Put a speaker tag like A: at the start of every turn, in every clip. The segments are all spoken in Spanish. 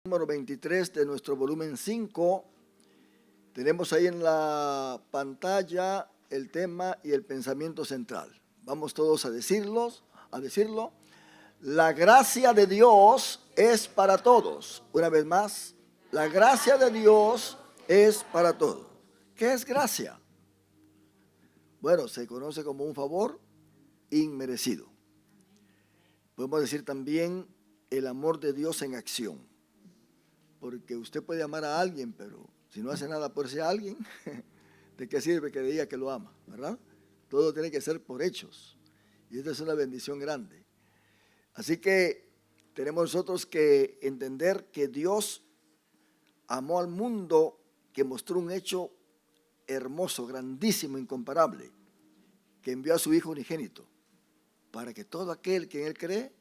A: Número 23 de nuestro volumen 5. Tenemos ahí en la pantalla el tema y el pensamiento central. Vamos todos a decirlo. La gracia de Dios es para todos. Una vez más, la gracia de Dios es para todos. ¿Qué es gracia? Bueno, se conoce como un favor inmerecido. Podemos decir también el amor de Dios en acción. Porque usted puede amar a alguien, pero si no hace nada por ese alguien, ¿de qué sirve que diga que lo ama? ¿Verdad? Todo tiene que ser por hechos. Y esta es una bendición grande. Así que tenemos nosotros que entender que Dios amó al mundo, que mostró un hecho hermoso, grandísimo, incomparable, que envió a su Hijo unigénito, para que todo aquel que en Él cree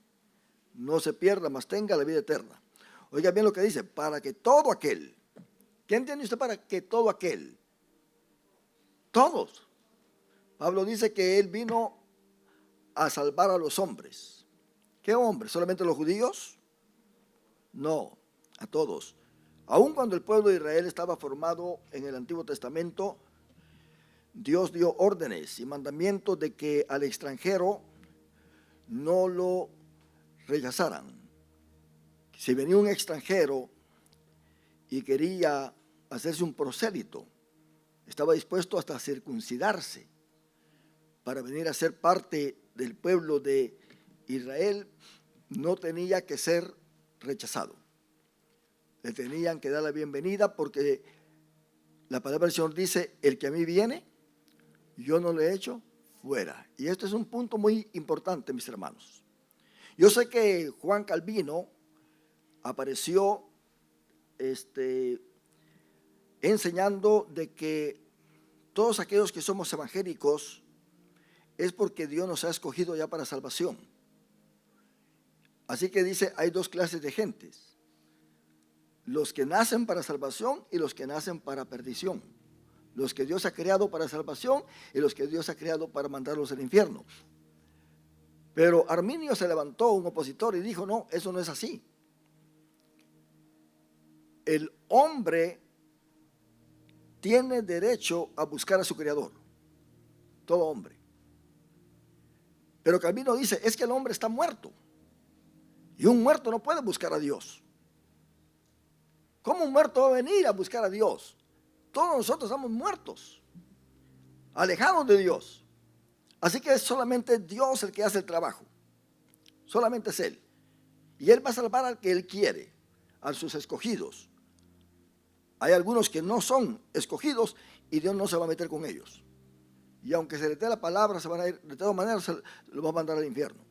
A: no se pierda, mas tenga la vida eterna. Oiga bien lo que dice, para que todo aquel. ¿Qué entiende usted para que todo aquel? Todos. Pablo dice que él vino a salvar a los hombres. ¿Qué hombres? ¿Solamente los judíos? No, a todos. Aun cuando el pueblo de Israel estaba formado en el Antiguo Testamento, Dios dio órdenes y mandamientos de que al extranjero no lo rechazaran. Si venía un extranjero y quería hacerse un prosélito, estaba dispuesto hasta a circuncidarse para venir a ser parte del pueblo de Israel, no tenía que ser rechazado. Le tenían que dar la bienvenida porque la palabra del Señor dice, el que a mí viene, yo no le echo fuera. Y esto es un punto muy importante, mis hermanos. Yo sé que Juan Calvino apareció enseñando de que todos aquellos que somos evangélicos es porque Dios nos ha escogido ya para salvación. Así que dice, hay dos clases de gentes: los que nacen para salvación y los que nacen para perdición. Los que Dios ha creado para salvación y los que Dios ha creado para mandarlos al infierno. Pero Arminio se levantó, un opositor, y dijo, no, eso no es así. El hombre tiene derecho a buscar a su creador, todo hombre. Pero Calvino dice, es que el hombre está muerto y un muerto no puede buscar a Dios. ¿Cómo un muerto va a venir a buscar a Dios? Todos nosotros estamos muertos, alejados de Dios. Así que es solamente Dios el que hace el trabajo, solamente es Él. Y Él va a salvar al que Él quiere, a sus escogidos. Hay algunos que no son escogidos y Dios no se va a meter con ellos. Y aunque se les dé la palabra, se van a ir, de todas maneras se los va a mandar al infierno.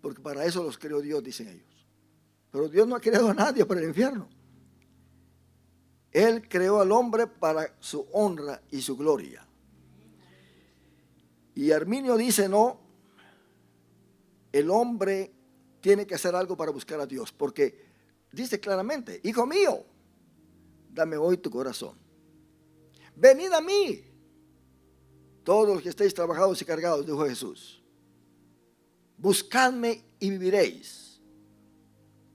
A: Porque para eso los creó Dios, dicen ellos. Pero Dios no ha creado a nadie para el infierno. Él creó al hombre para su honra y su gloria. Y Arminio dice, no, el hombre tiene que hacer algo para buscar a Dios. Porque dice claramente, hijo mío, dame hoy tu corazón. Venid a mí, todos los que estéis trabajados y cargados, dijo Jesús. Buscadme y viviréis.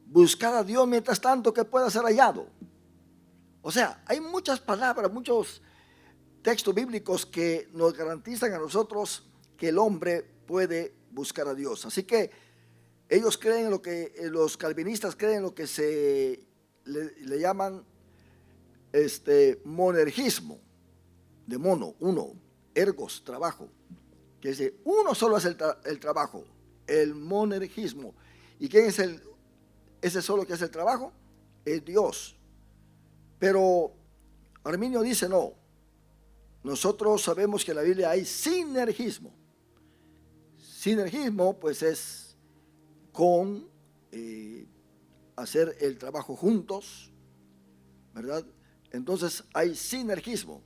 A: Buscad a Dios mientras tanto que pueda ser hallado. O sea, hay muchas palabras, muchos textos bíblicos que nos garantizan a nosotros que el hombre puede buscar a Dios. Así que ellos creen en lo que, los calvinistas creen en lo que se le llaman monergismo, de mono, uno, ergos, trabajo, que dice, uno solo hace el trabajo, el monergismo. ¿Y quién es ese solo que hace el trabajo? Es Dios. Pero Arminio dice, no, nosotros sabemos que en la Biblia hay sinergismo. Sinergismo pues es con hacer el trabajo juntos, ¿verdad? Entonces hay sinergismo.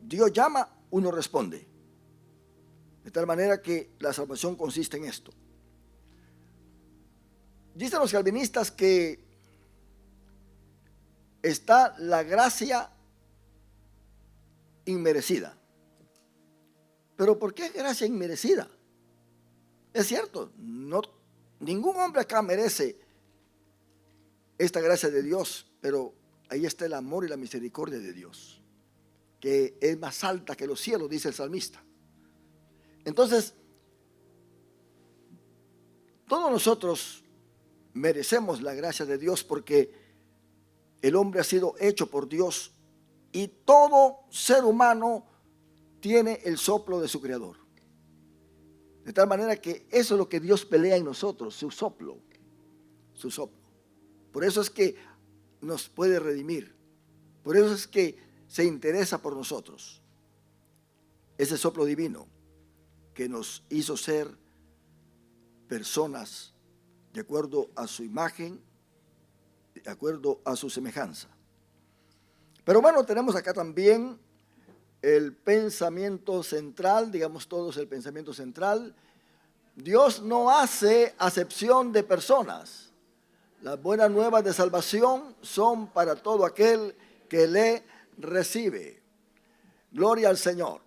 A: Dios llama, uno responde. De tal manera que la salvación consiste en esto. Dicen los calvinistas que está la gracia inmerecida. Pero ¿por qué gracia inmerecida? Es cierto, no Ningún hombre acá merece esta gracia de Dios, pero ahí está el amor y la misericordia de Dios, que es más alta que los cielos, dice el salmista. Entonces, todos nosotros merecemos la gracia de Dios porque el hombre ha sido hecho por Dios y todo ser humano tiene el soplo de su Creador. De tal manera que eso es lo que Dios pelea en nosotros, su soplo, su soplo. Por eso es que nos puede redimir. Por eso es que se interesa por nosotros. Ese soplo divino que nos hizo ser personas de acuerdo a su imagen, de acuerdo a su semejanza. Pero bueno, tenemos acá también el pensamiento central, digamos todos el pensamiento central. Dios no hace acepción de personas. Las buenas nuevas de salvación son para todo aquel que le recibe. Gloria al Señor.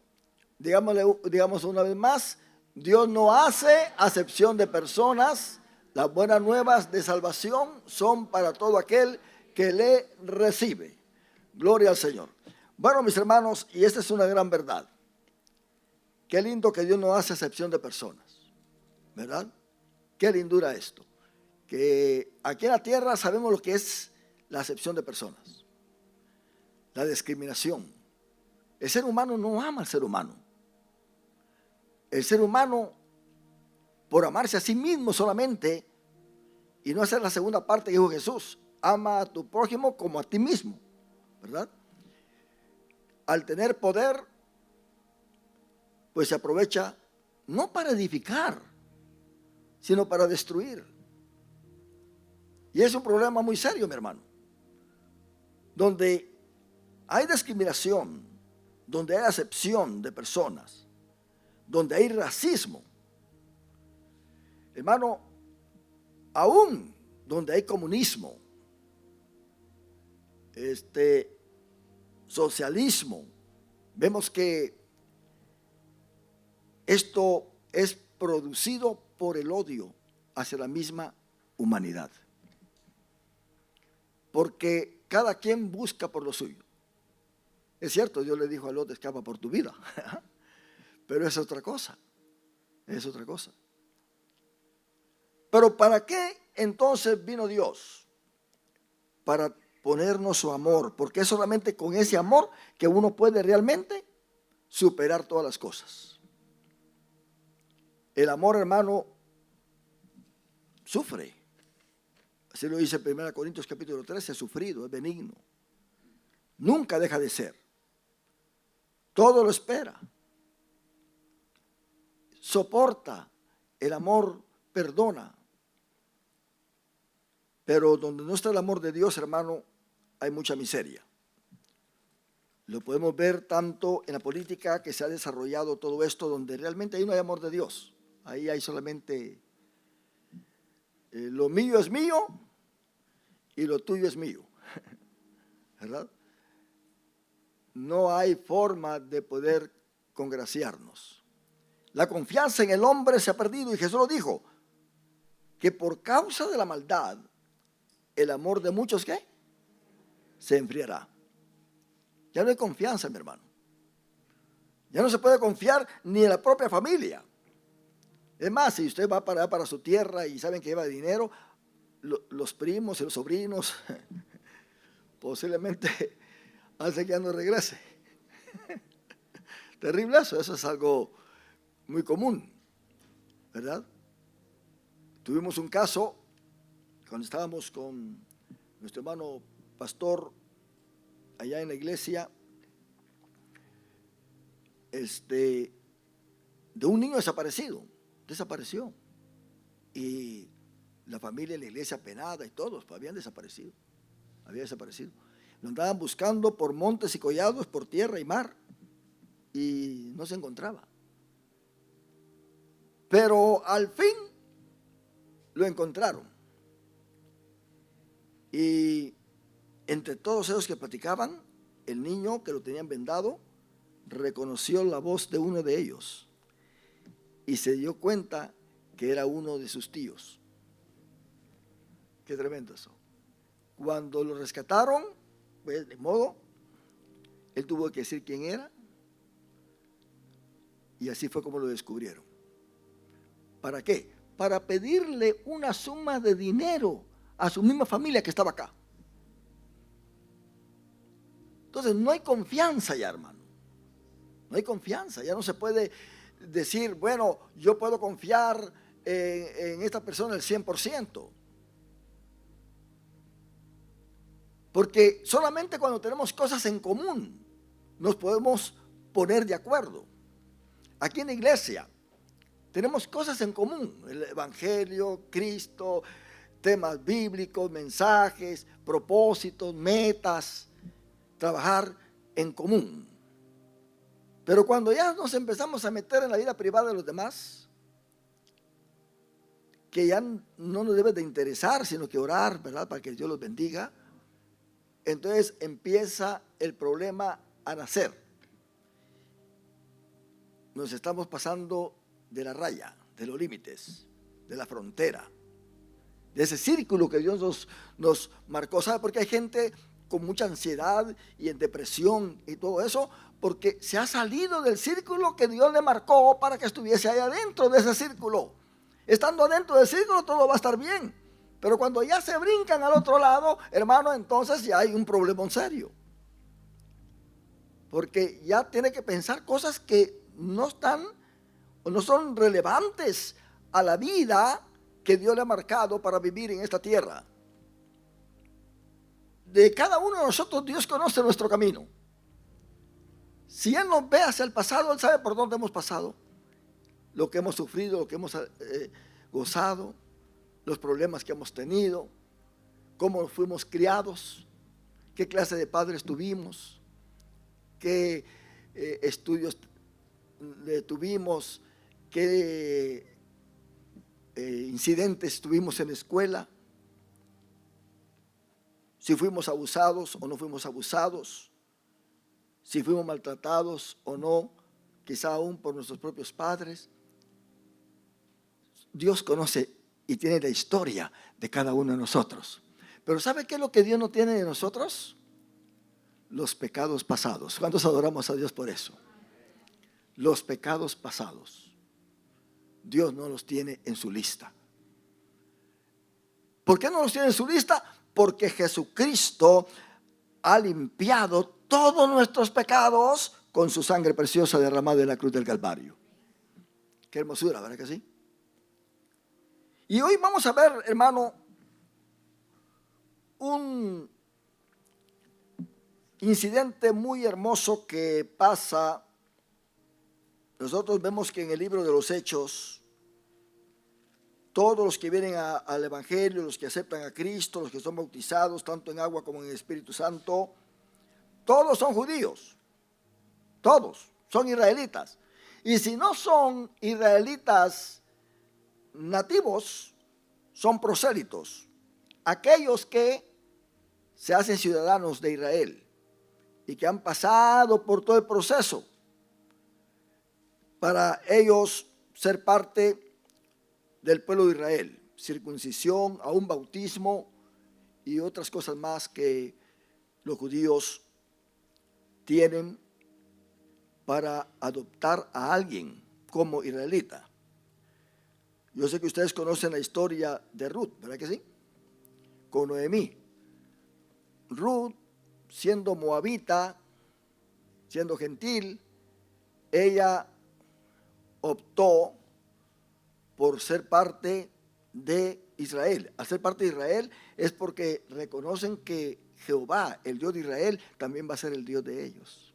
A: Digamos una vez más, Dios no hace acepción de personas. Las buenas nuevas de salvación son para todo aquel que le recibe. Gloria al Señor. Bueno, mis hermanos, y esta es una gran verdad. Qué lindo que Dios no hace acepción de personas, ¿verdad? Qué lindura esto. Que aquí en la tierra sabemos lo que es la acepción de personas, la discriminación. El ser humano no ama al ser humano. El ser humano, por amarse a sí mismo solamente y no hacer la segunda parte que dijo Jesús, ama a tu prójimo como a ti mismo, ¿verdad? Al tener poder, pues se aprovecha no para edificar, sino para destruir. Y es un problema muy serio, mi hermano, donde hay discriminación, donde hay acepción de personas, donde hay racismo. Hermano, aún donde hay comunismo, socialismo, vemos que esto es producido por el odio hacia la misma humanidad. Porque cada quien busca por lo suyo. Es cierto, Dios le dijo a Lot, escapa por tu vida. Pero es otra cosa. Es otra cosa. Pero ¿para qué entonces vino Dios? Para ponernos su amor, porque es solamente con ese amor que uno puede realmente superar todas las cosas. El amor, hermano, sufre. Así lo dice 1 Corintios capítulo 13, es sufrido, es benigno. Nunca deja de ser. Todo lo espera. Soporta. El amor perdona. Pero donde no está el amor de Dios, hermano, hay mucha miseria. Lo podemos ver tanto en la política que se ha desarrollado todo esto, donde realmente ahí no hay amor de Dios. Ahí hay solamente lo mío es mío y lo tuyo es mío. ¿Verdad? No hay forma de poder congraciarnos. La confianza en el hombre se ha perdido y Jesús lo dijo, que por causa de la maldad, el amor de muchos, ¿qué? Se enfriará. Ya no hay confianza, mi hermano. Ya no se puede confiar ni en la propia familia. Es más, si usted va para su tierra y saben que lleva dinero, los primos y los sobrinos posiblemente hace que ya no regrese. Terrible eso es algo muy común, ¿verdad? Tuvimos un caso cuando estábamos con nuestro hermano pastor allá en la iglesia, de un niño desapareció. Y la familia de la iglesia apenada y todos había desaparecido. Lo andaban buscando por montes y collados, por tierra y mar, y no se encontraba. Pero al fin lo encontraron. Y entre todos ellos que platicaban, el niño que lo tenían vendado reconoció la voz de uno de ellos y se dio cuenta que era uno de sus tíos. Qué tremendo eso. Cuando lo rescataron, pues de modo, él tuvo que decir quién era, y así fue como lo descubrieron. ¿Para qué? Para pedirle una suma de dinero a su misma familia que estaba acá. Entonces no hay confianza ya, hermano. No hay confianza, ya no se puede decir, bueno, yo puedo confiar en esta persona el 100%. Porque solamente cuando tenemos cosas en común nos podemos poner de acuerdo. Aquí en la iglesia tenemos cosas en común, el Evangelio, Cristo, temas bíblicos, mensajes, propósitos, metas, trabajar en común. Pero cuando ya nos empezamos a meter en la vida privada de los demás, que ya no nos debe de interesar, sino que orar, ¿verdad?, para que Dios los bendiga, entonces empieza el problema a nacer. Nos estamos pasando de la raya, de los límites, de la frontera, de ese círculo que Dios nos marcó. ¿Sabe por qué hay gente con mucha ansiedad y en depresión y todo eso? Porque se ha salido del círculo que Dios le marcó para que estuviese ahí adentro de ese círculo. Estando adentro del círculo todo va a estar bien. Pero cuando ya se brincan al otro lado, hermano, entonces ya hay un problema serio. Porque ya tiene que pensar cosas que no están o no son relevantes a la vida que Dios le ha marcado para vivir en esta tierra. De cada uno de nosotros Dios conoce nuestro camino. Si Él nos ve hacia el pasado, Él sabe por dónde hemos pasado, lo que hemos sufrido, lo que hemos gozado, los problemas que hemos tenido, cómo fuimos criados, qué clase de padres tuvimos, qué estudios tuvimos, qué incidentes tuvimos en la escuela, si fuimos abusados o no fuimos abusados, si fuimos maltratados o no, quizá aún por nuestros propios padres. Dios conoce y tiene la historia de cada uno de nosotros. Pero ¿sabe qué es lo que Dios no tiene de nosotros? Los pecados pasados. ¿Cuántos adoramos a Dios por eso? Los pecados pasados. Dios no los tiene en su lista. ¿Por qué no los tiene en su lista? Porque Jesucristo ha limpiado todos nuestros pecados con su sangre preciosa derramada en la cruz del Calvario. Qué hermosura, ¿verdad que sí? Y hoy vamos a ver, hermano, un incidente muy hermoso que pasa. Nosotros vemos que en el libro de los Hechos, todos los que vienen al Evangelio, los que aceptan a Cristo, los que son bautizados, tanto en agua como en el Espíritu Santo, todos son judíos, todos son israelitas. Y si no son israelitas nativos, son prosélitos, aquellos que se hacen ciudadanos de Israel y que han pasado por todo el proceso para ellos ser parte del pueblo de Israel, circuncisión, aún bautismo y otras cosas más que los judíos tienen para adoptar a alguien como israelita. Yo sé que ustedes conocen la historia de Ruth, ¿verdad que sí? Con Noemí. Ruth, siendo moabita, siendo gentil, ella optó por ser parte de Israel. Al ser parte de Israel es porque reconocen que Jehová, el Dios de Israel, también va a ser el Dios de ellos.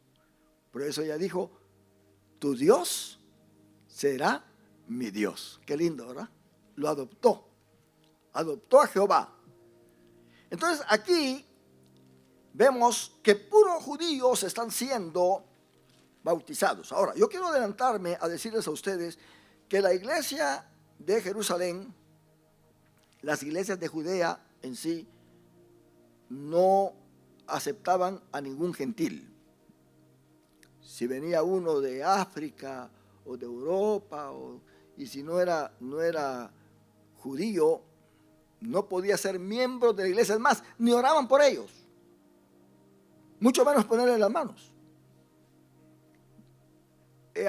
A: Por eso ella dijo, tu Dios será mi Dios. Qué lindo, ¿verdad? Lo adoptó a Jehová. Entonces aquí vemos que puros judíos están siendo bautizados. Ahora, yo quiero adelantarme a decirles a ustedes que la iglesia de Jerusalén, las iglesias de Judea en sí, no aceptaban a ningún gentil. Si venía uno de África o de Europa, y si no era judío, no podía ser miembro de la iglesia. Es más, ni oraban por ellos, mucho menos ponerle las manos.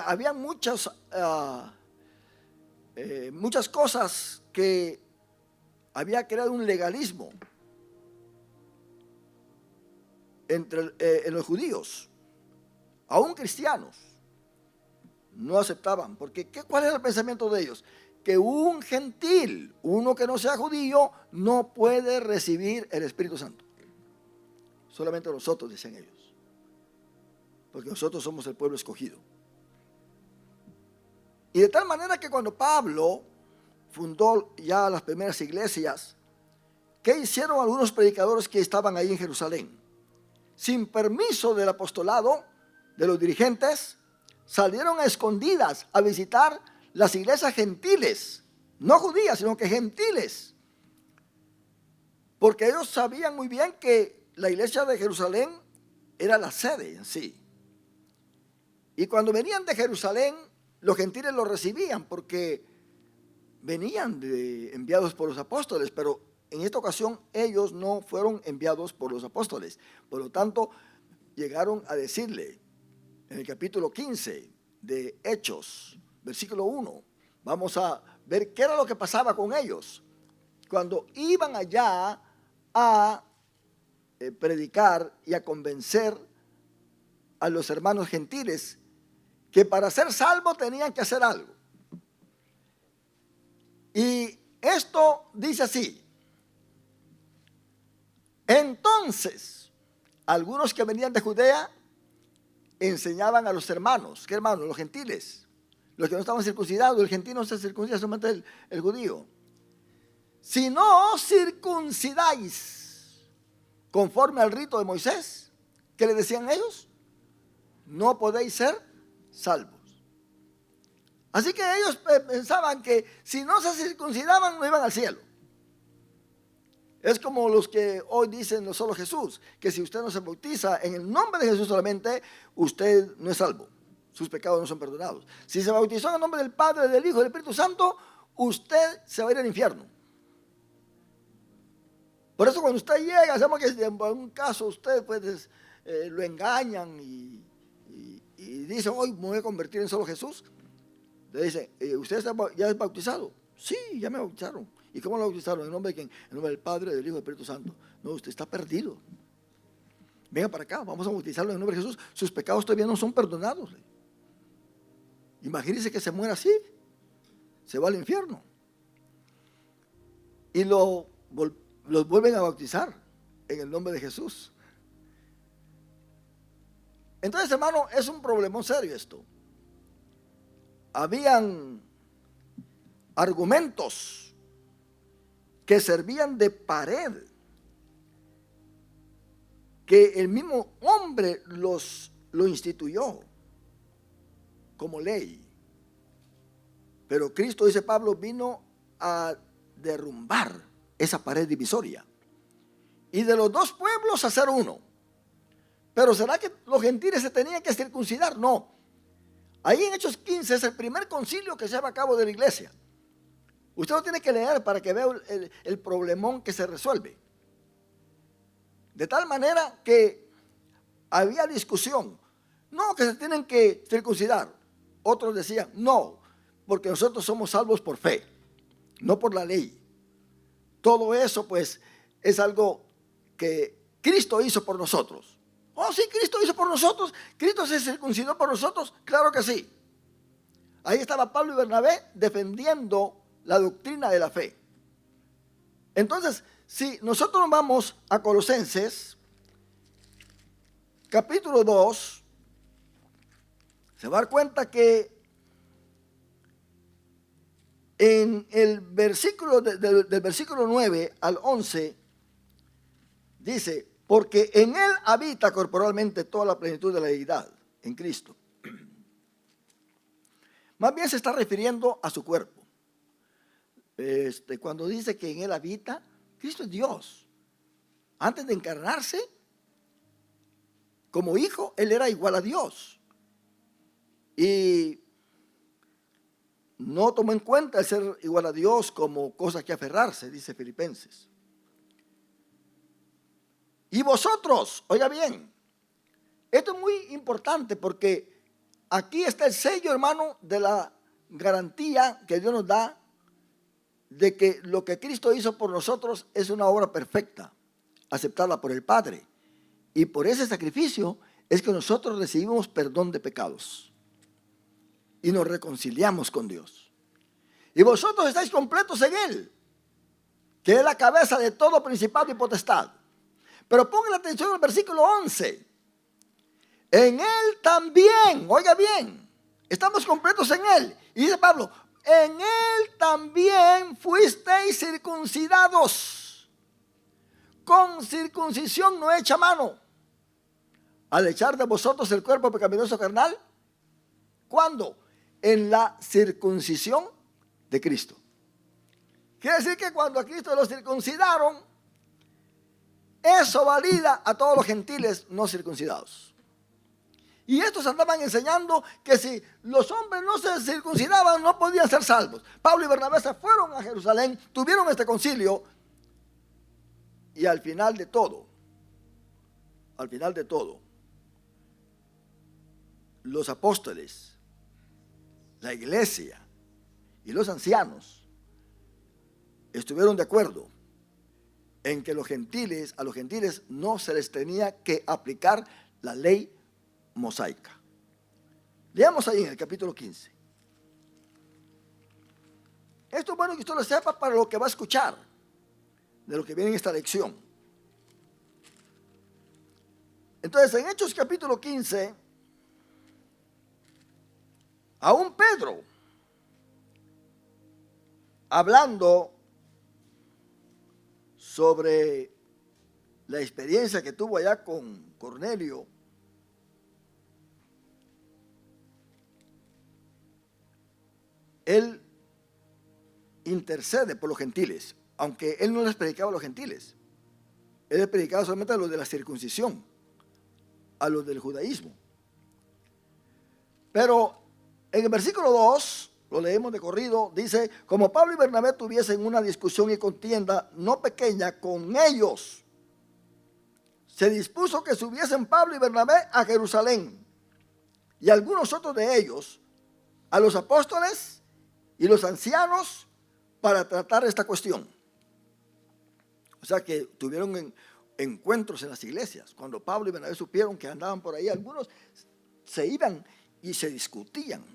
A: Había muchas cosas que había creado un legalismo en los judíos. Aún cristianos no aceptaban, porque ¿cuál era el pensamiento de ellos? Que un gentil, uno que no sea judío, no puede recibir el Espíritu Santo. Solamente nosotros, decían ellos, porque nosotros somos el pueblo escogido. Y de tal manera que cuando Pablo fundó ya las primeras iglesias, ¿qué hicieron algunos predicadores que estaban ahí en Jerusalén? Sin permiso del apostolado, de los dirigentes, salieron a escondidas a visitar las iglesias gentiles, no judías, sino que gentiles, porque ellos sabían muy bien que la iglesia de Jerusalén era la sede en sí. Y cuando venían de Jerusalén, los gentiles los recibían porque venían enviados por los apóstoles, pero en esta ocasión ellos no fueron enviados por los apóstoles. Por lo tanto, llegaron a decirle en el capítulo 15 de Hechos, versículo 1, vamos a ver qué era lo que pasaba con ellos cuando iban allá a predicar y a convencer a los hermanos gentiles que para ser salvos tenían que hacer algo. Y esto dice así: entonces algunos que venían de Judea enseñaban a los hermanos. ¿Qué hermanos? Los gentiles, los que no estaban circuncidados. El gentil no se circuncida, solamente el judío. Si no os circuncidáis conforme al rito de Moisés, ¿qué le decían ellos? No podéis ser salvos. Así que ellos pensaban que si no se circuncidaban no iban al cielo. Es como los que hoy dicen no solo Jesús, que si usted no se bautiza en el nombre de Jesús solamente, usted no es salvo, sus pecados no son perdonados. Si se bautizó en el nombre del Padre, del Hijo y del Espíritu Santo, usted se va a ir al infierno. Por eso cuando usted llega, sabemos que en un caso usted pues lo engañan y dice, hoy me voy a convertir en solo Jesús. Le dice, ¿usted ya es bautizado? Sí, ya me bautizaron. ¿Y cómo lo bautizaron? ¿En nombre de quién? En nombre del Padre, del Hijo y del Espíritu Santo. No, usted está perdido. Venga para acá, vamos a bautizarlo en nombre de Jesús. Sus pecados todavía no son perdonados. Imagínense que se muera así. Se va al infierno. Y los vuelven a bautizar en el nombre de Jesús. Entonces, hermano, es un problemón serio esto. Habían argumentos que servían de pared, que el mismo hombre lo instituyó como ley. Pero Cristo, dice Pablo, vino a derrumbar esa pared divisoria y de los dos pueblos hacer uno. Pero ¿será que los gentiles se tenían que circuncidar? No. Ahí en Hechos 15 es el primer concilio que se lleva a cabo de la iglesia. Usted lo tiene que leer para que vea el problemón que se resuelve. De tal manera que había discusión. No, que se tienen que circuncidar. Otros decían, no, porque nosotros somos salvos por fe, no por la ley. Todo eso pues es algo que Cristo hizo por nosotros. Oh, sí, Cristo hizo por nosotros. Cristo se circuncidó por nosotros. Claro que sí. Ahí estaba Pablo y Bernabé defendiendo la doctrina de la fe. Entonces, si nosotros vamos a Colosenses, capítulo 2, se va a dar cuenta que en el versículo del versículo 9 al 11 dice, porque en él habita corporalmente toda la plenitud de la deidad, en Cristo. Más bien se está refiriendo a su cuerpo. Cuando dice que en él habita, Cristo es Dios. Antes de encarnarse, como hijo, él era igual a Dios. Y no tomó en cuenta el ser igual a Dios como cosa que aferrarse, dice Filipenses. Y vosotros, oiga bien, esto es muy importante porque aquí está el sello, hermano, de la garantía que Dios nos da de que lo que Cristo hizo por nosotros es una obra perfecta, aceptada por el Padre. Y por ese sacrificio es que nosotros recibimos perdón de pecados y nos reconciliamos con Dios. Y vosotros estáis completos en Él, que es la cabeza de todo principado y potestad. Pero pongan atención al versículo 11. En Él también, oiga bien, estamos completos en Él. Y dice Pablo, en Él también fuisteis circuncidados, con circuncisión no hecha a mano, al echar de vosotros el cuerpo pecaminoso carnal. ¿Cuándo? En la circuncisión de Cristo. Quiere decir que cuando a Cristo lo circuncidaron, eso valida a todos los gentiles no circuncidados. Y estos andaban enseñando que si los hombres no se circuncidaban, no podían ser salvos. Pablo y Bernabé se fueron a Jerusalén, tuvieron este concilio, y al final de todo, los apóstoles, la iglesia y los ancianos estuvieron de acuerdo en que a los gentiles no se les tenía que aplicar la ley mosaica. Leamos ahí en el capítulo 15. Esto es bueno que usted lo sepa para lo que va a escuchar de lo que viene en esta lección. Entonces, en Hechos capítulo 15, aún Pedro, hablando sobre la experiencia que tuvo allá con Cornelio, él intercede por los gentiles, aunque él no les predicaba a los gentiles. Él les predicaba solamente a los de la circuncisión, a los del judaísmo. Pero en el versículo 2, lo leemos de corrido, dice: como Pablo y Bernabé tuviesen una discusión y contienda no pequeña con ellos, se dispuso que subiesen Pablo y Bernabé a Jerusalén, y algunos otros de ellos a los apóstoles y los ancianos para tratar esta cuestión. O sea que tuvieron encuentros en las iglesias. Cuando Pablo y Bernabé supieron que andaban por ahí, algunos se iban y se discutían.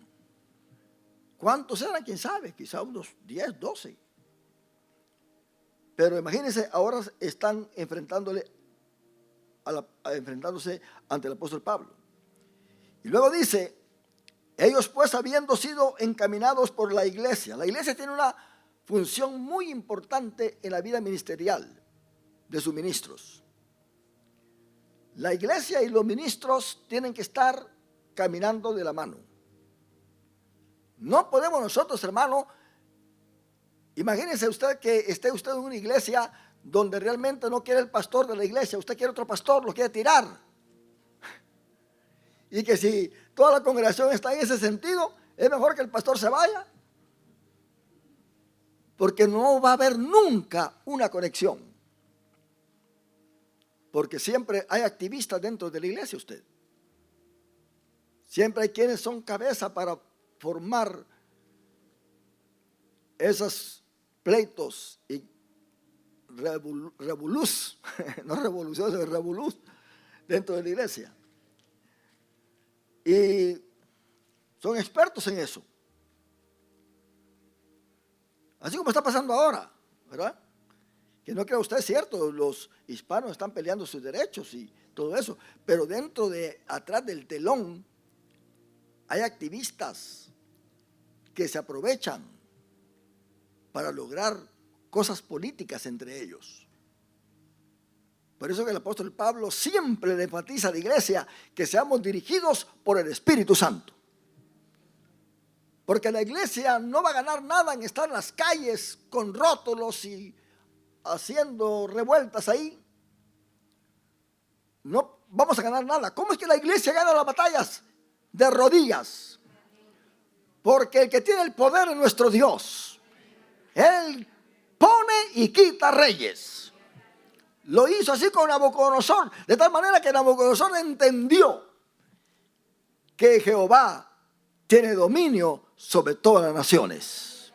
A: ¿Cuántos eran? ¿Quién sabe? Quizá unos 10, 12. Pero imagínense, ahora están enfrentándose ante el apóstol Pablo. Y luego dice: ellos pues, habiendo sido encaminados por la iglesia tiene una función muy importante en la vida ministerial de sus ministros. La iglesia y los ministros tienen que estar caminando de la mano. No podemos nosotros, hermano, imagínense usted que esté usted en una iglesia donde realmente no quiere el pastor de la iglesia, usted quiere otro pastor, lo quiere tirar. Y que si toda la congregación está en ese sentido, es mejor que el pastor se vaya. Porque no va a haber nunca una conexión. Porque siempre hay activistas dentro de la iglesia usted. Siempre hay quienes son cabeza para formar esos pleitos y revolús, no revolución, es revolús dentro de la iglesia. Y son expertos en eso. Así como está pasando ahora, ¿verdad? Que no crea usted, es cierto, los hispanos están peleando sus derechos y todo eso, pero atrás del telón hay activistas que se aprovechan para lograr cosas políticas entre ellos. Por eso que el apóstol Pablo siempre le enfatiza a la iglesia que seamos dirigidos por el Espíritu Santo. Porque la iglesia no va a ganar nada en estar en las calles con rótulos y haciendo revueltas ahí. No vamos a ganar nada. ¿Cómo es que la iglesia gana las batallas? De rodillas. Porque el que tiene el poder es nuestro Dios. Él pone y quita reyes. Lo hizo así con Nabucodonosor, de tal manera que Nabucodonosor entendió que Jehová tiene dominio sobre todas las naciones.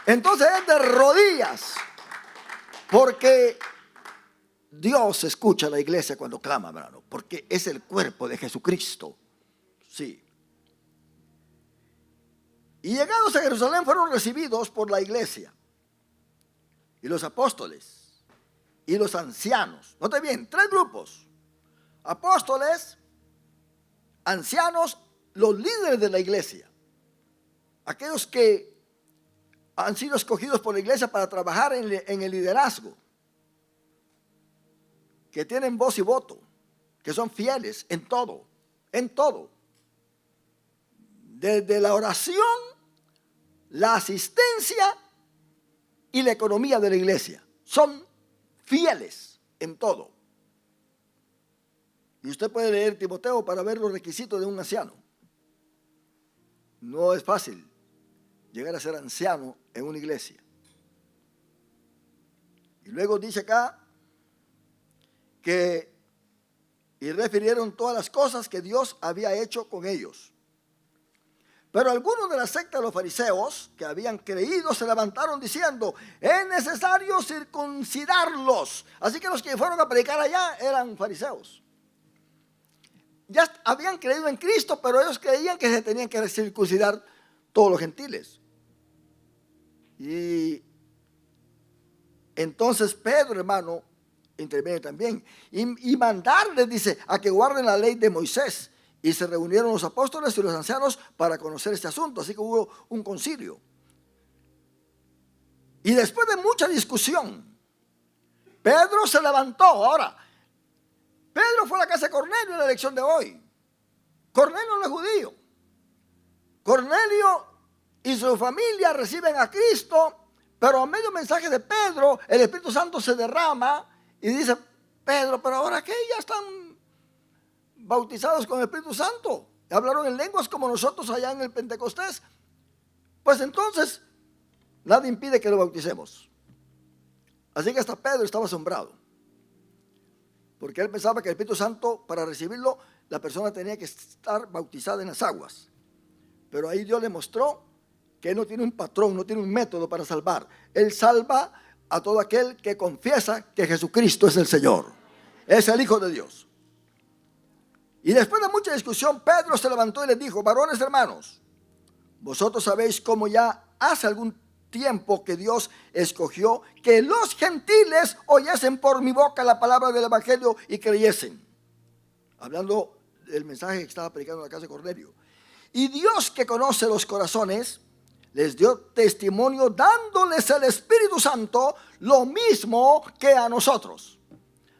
A: Entonces es de rodillas, porque Dios escucha a la iglesia cuando clama, hermano, porque es el cuerpo de Jesucristo. Sí. Y llegados a Jerusalén fueron recibidos por la iglesia y los apóstoles y los ancianos. Note bien, 3 grupos: apóstoles, ancianos, los líderes de la iglesia, aquellos que han sido escogidos por la iglesia para trabajar en el liderazgo, que tienen voz y voto, que son fieles en todo, desde la oración, la asistencia y la economía de la iglesia. Son fieles en todo. Y usted puede leer Timoteo para ver los requisitos de un anciano. No es fácil llegar a ser anciano en una iglesia. Y luego dice acá que y refirieron todas las cosas que Dios había hecho con ellos. Pero algunos de la secta de los fariseos que habían creído se levantaron diciendo: es necesario circuncidarlos. Así que los que fueron a predicar allá eran fariseos. Ya habían creído en Cristo, pero ellos creían que se tenían que circuncidar todos los gentiles. Y entonces Pedro, hermano, interviene también y mandarles, dice, a que guarden la ley de Moisés. Y se reunieron los apóstoles y los ancianos para conocer este asunto. Así que hubo un concilio. Y después de mucha discusión, Pedro se levantó. Ahora, Pedro fue a la casa de Cornelio en la elección de hoy. Cornelio no es judío. Cornelio y su familia reciben a Cristo, pero a medio mensaje de Pedro, el Espíritu Santo se derrama y dice: Pedro, pero ahora que ya están bautizados con el Espíritu Santo, hablaron en lenguas como nosotros allá en el Pentecostés, pues entonces nada impide que lo bauticemos. Así que hasta Pedro estaba asombrado, porque él pensaba que el Espíritu Santo, para recibirlo, la persona tenía que estar bautizada en las aguas. Pero ahí Dios le mostró que él no tiene un patrón, no tiene un método para salvar. Él salva a todo aquel que confiesa que Jesucristo es el Señor, es el Hijo de Dios. Y después de mucha discusión, Pedro se levantó y les dijo: varones hermanos, vosotros sabéis cómo ya hace algún tiempo que Dios escogió que los gentiles oyesen por mi boca la palabra del evangelio y creyesen. Hablando del mensaje que estaba predicando en la casa de Cornelio. Y Dios, que conoce los corazones, les dio testimonio dándoles el Espíritu Santo, lo mismo que a nosotros.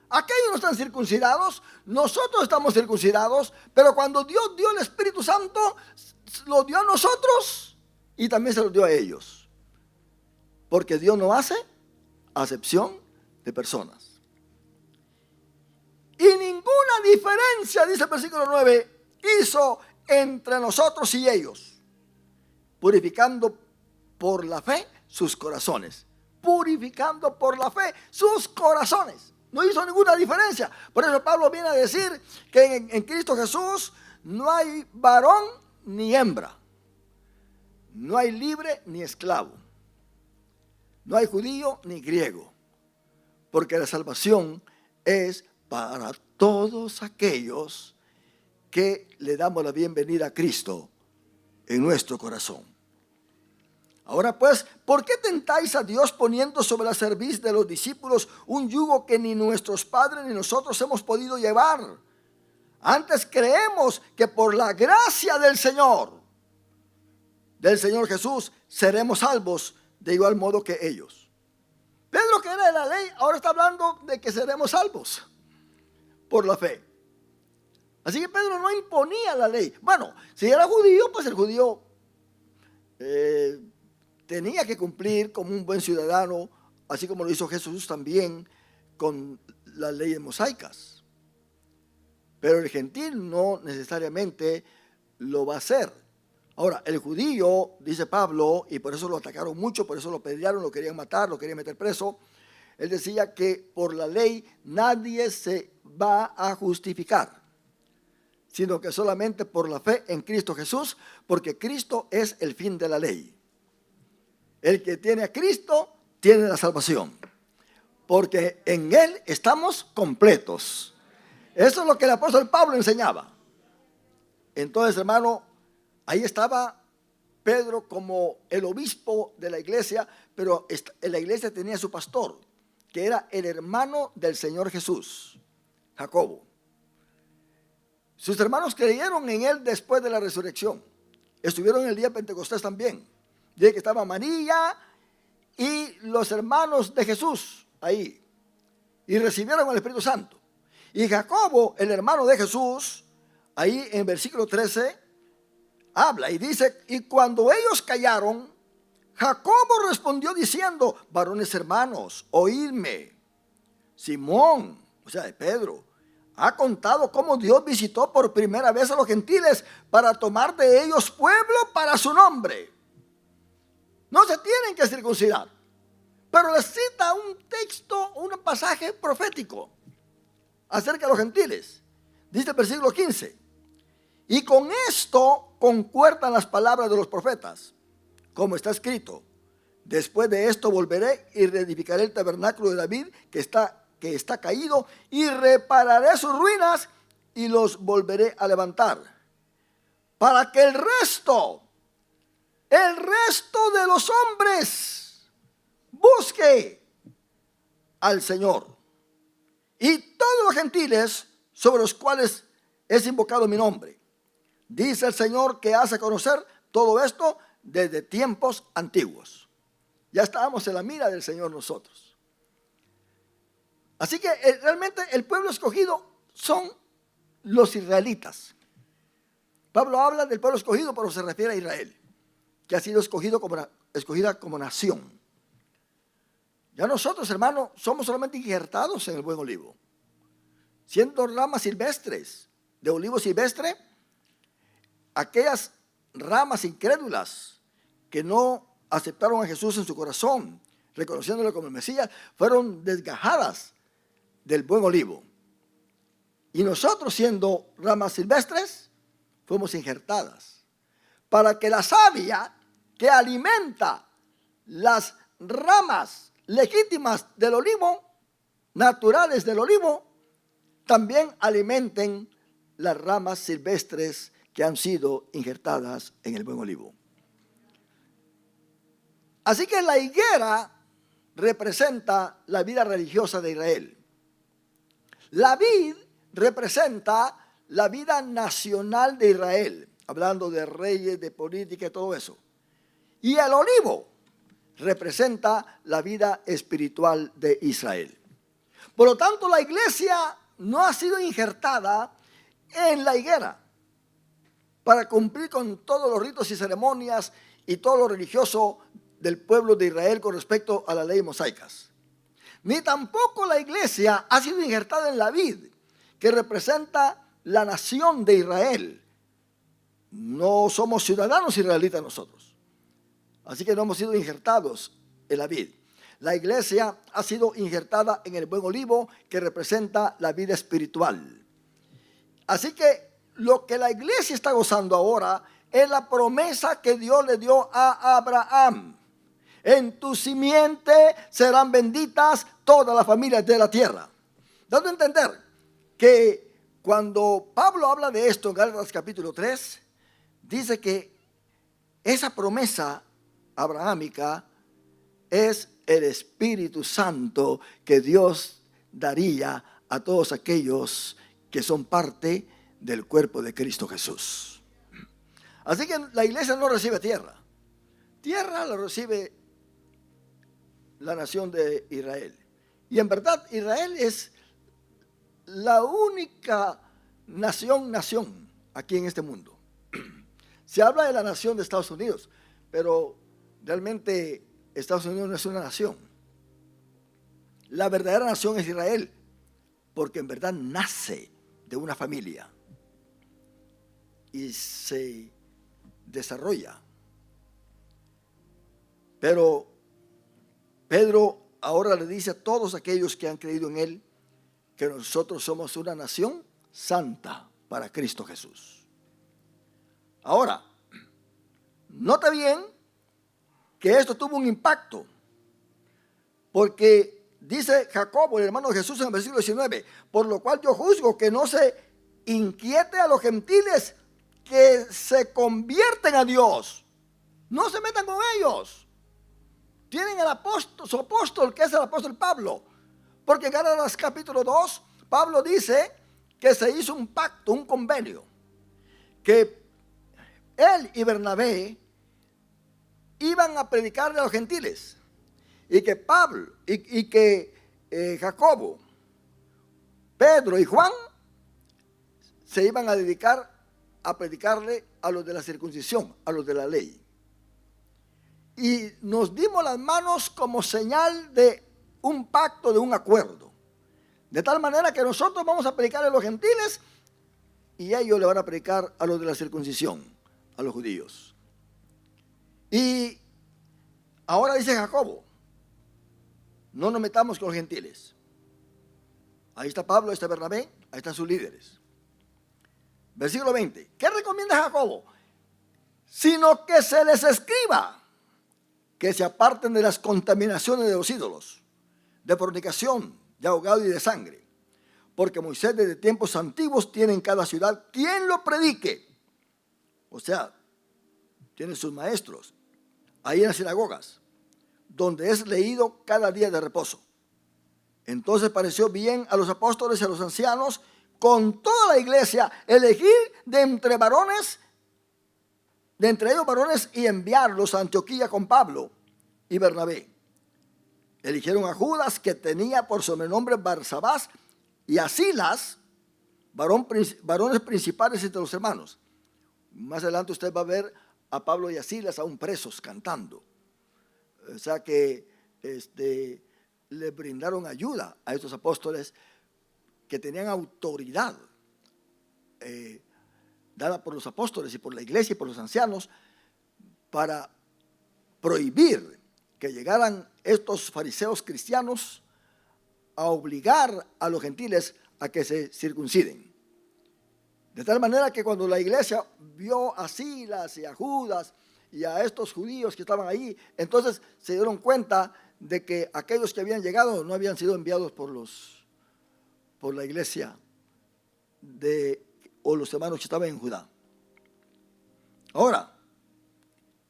A: Aquellos no están circuncidados, nosotros estamos circuncidados, pero cuando Dios dio el Espíritu Santo, lo dio a nosotros y también se lo dio a ellos. Porque Dios no hace acepción de personas. Y ninguna diferencia, dice el versículo 9, hizo entre nosotros y ellos, purificando por la fe sus corazones. Purificando por la fe sus corazones. No hizo ninguna diferencia. Por eso Pablo viene a decir que en Cristo Jesús no hay varón ni hembra. No hay libre ni esclavo. No hay judío ni griego. Porque la salvación es para todos aquellos que le damos la bienvenida a Cristo en nuestro corazón. Ahora pues, ¿por qué tentáis a Dios poniendo sobre la cerviz de los discípulos un yugo que ni nuestros padres ni nosotros hemos podido llevar? Antes creemos que por la gracia del Señor Jesús, seremos salvos de igual modo que ellos. Pedro, que era de la ley, ahora está hablando de que seremos salvos por la fe. Así que Pedro no imponía la ley. Bueno, si era judío, pues el judío tenía que cumplir como un buen ciudadano, así como lo hizo Jesús también con las leyes mosaicas. Pero el gentil no necesariamente lo va a hacer, Ahora, el judío, dice Pablo, y por eso lo atacaron mucho, por eso lo pelearon, lo querían matar, lo querían meter preso. Él decía que por la ley nadie se va a justificar, sino que solamente por la fe en Cristo Jesús, porque Cristo es el fin de la ley. El que tiene a Cristo tiene la salvación, porque en Él estamos completos. Eso es lo que el apóstol Pablo enseñaba. Entonces, hermano, ahí estaba Pedro como el obispo de la iglesia, pero en la iglesia tenía su pastor, que era el hermano del Señor Jesús, Jacobo. Sus hermanos creyeron en él después de la resurrección. Estuvieron el día de Pentecostés también. Dice que estaba María y los hermanos de Jesús ahí. Y recibieron al Espíritu Santo. Y Jacobo, el hermano de Jesús, ahí en versículo 13, habla y dice: y cuando ellos callaron, Jacobo respondió diciendo: varones hermanos, oídme. Simón, o sea de Pedro, ha contado cómo Dios visitó por primera vez a los gentiles para tomar de ellos pueblo para su nombre. No se tienen que circuncidar, pero les cita un texto, un pasaje profético acerca de los gentiles. Dice el versículo 15: y con esto concuerdan las palabras de los profetas, como está escrito: después de esto volveré y reedificaré el tabernáculo de David que está caído, y repararé sus ruinas y los volveré a levantar, para que el resto de los hombres busque al Señor, y todos los gentiles sobre los cuales es invocado mi nombre. Dice el Señor, que hace conocer todo esto desde tiempos antiguos. Ya estábamos en la mira del Señor nosotros. Así que realmente el pueblo escogido son los israelitas. Pablo habla del pueblo escogido, pero se refiere a Israel, que ha sido escogida como nación. Ya nosotros, hermanos, somos solamente injertados en el buen olivo, siendo ramas silvestres, de olivo silvestre. Aquellas ramas incrédulas que no aceptaron a Jesús en su corazón, reconociéndolo como el Mesías, fueron desgajadas del buen olivo. Y nosotros, siendo ramas silvestres, fuimos injertadas, para que la savia que alimenta las ramas legítimas del olivo, naturales del olivo, también alimenten las ramas silvestres que han sido injertadas en el buen olivo. Así que la higuera representa la vida religiosa de Israel. La vid representa la vida nacional de Israel, hablando de reyes, de política y todo eso. Y el olivo representa la vida espiritual de Israel. Por lo tanto, la iglesia no ha sido injertada en la higuera para cumplir con todos los ritos y ceremonias y todo lo religioso del pueblo de Israel con respecto a las leyes mosaicas. Ni tampoco la iglesia ha sido injertada en la vid, que representa la nación de Israel. No somos ciudadanos israelitas nosotros, así que no hemos sido injertados en la vid. La iglesia ha sido injertada en el buen olivo, que representa la vida espiritual. Así que lo que la iglesia está gozando ahora es la promesa que Dios le dio a Abraham: en tu simiente serán benditas todas las familias de la tierra. Dando a entender que cuando Pablo habla de esto en Gálatas capítulo 3, dice que esa promesa abrahámica es el Espíritu Santo que Dios daría a todos aquellos que son parte del cuerpo de Cristo Jesús. Así que la iglesia no recibe tierra. Tierra la recibe la nación de Israel. Y en verdad Israel es la única nación aquí en este mundo. Se habla de la nación de Estados Unidos, pero realmente Estados Unidos no es una nación. La verdadera nación es Israel, porque en verdad nace de una familia y se desarrolla. Pero Pedro ahora le dice a todos aquellos que han creído en él que nosotros somos una nación santa para Cristo Jesús. Ahora, nota bien que esto tuvo un impacto, porque dice Jacobo, el hermano de Jesús, en el versículo 19, por lo cual yo juzgo que no se inquiete a los gentiles que se convierten a Dios. No se metan con ellos. Tienen el apóstol, su apóstol, que es el apóstol Pablo. Porque en Gálatas capítulo 2, Pablo dice que se hizo un pacto, un convenio, que él y Bernabé iban a predicarle a los gentiles, y que Pablo, y que Jacobo, Pedro y Juan se iban a dedicar a predicarle a los de la circuncisión, a los de la ley. Y nos dimos las manos como señal de un pacto, de un acuerdo. De tal manera que nosotros vamos a predicar a los gentiles y ellos le van a predicar a los de la circuncisión, a los judíos. Y ahora dice Jacobo, no nos metamos con los gentiles. Ahí está Pablo, ahí está Bernabé, ahí están sus líderes. Versículo 20. ¿Qué recomienda Jacobo? Sino que se les escriba que se aparten de las contaminaciones de los ídolos, de fornicación, de ahogado y de sangre. Porque Moisés desde tiempos antiguos tiene en cada ciudad quien lo predique. O sea, tiene sus maestros ahí en las sinagogas, donde es leído cada día de reposo. Entonces pareció bien a los apóstoles y a los ancianos, con toda la iglesia, elegir de entre ellos varones, y enviarlos a Antioquía con Pablo y Bernabé. Eligieron a Judas, que tenía por sobrenombre Barsabás, y a Silas, varones principales entre los hermanos. Más adelante usted va a ver a Pablo y a Silas aún presos cantando. O sea que le brindaron ayuda a estos apóstoles que tenían autoridad dada por los apóstoles y por la iglesia y por los ancianos para prohibir que llegaran estos fariseos cristianos a obligar a los gentiles a que se circunciden. De tal manera que cuando la iglesia vio a Silas y a Judas y a estos judíos que estaban ahí, entonces se dieron cuenta de que aquellos que habían llegado no habían sido enviados por la iglesia o los hermanos que estaban en Judá. Ahora,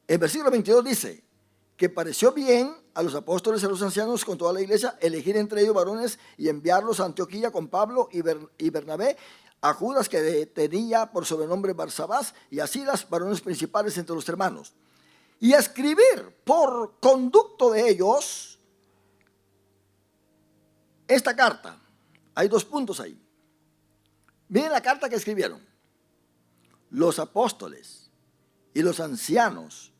A: el versículo 22 dice que pareció bien a los apóstoles y a los ancianos con toda la iglesia elegir entre ellos varones y enviarlos a Antioquía con Pablo y Bernabé, a Judas, que tenía por sobrenombre Barsabás, y a Silas, varones principales entre los hermanos, y escribir por conducto de ellos esta carta. Hay 2 puntos ahí. Miren la carta que escribieron los apóstoles y los ancianos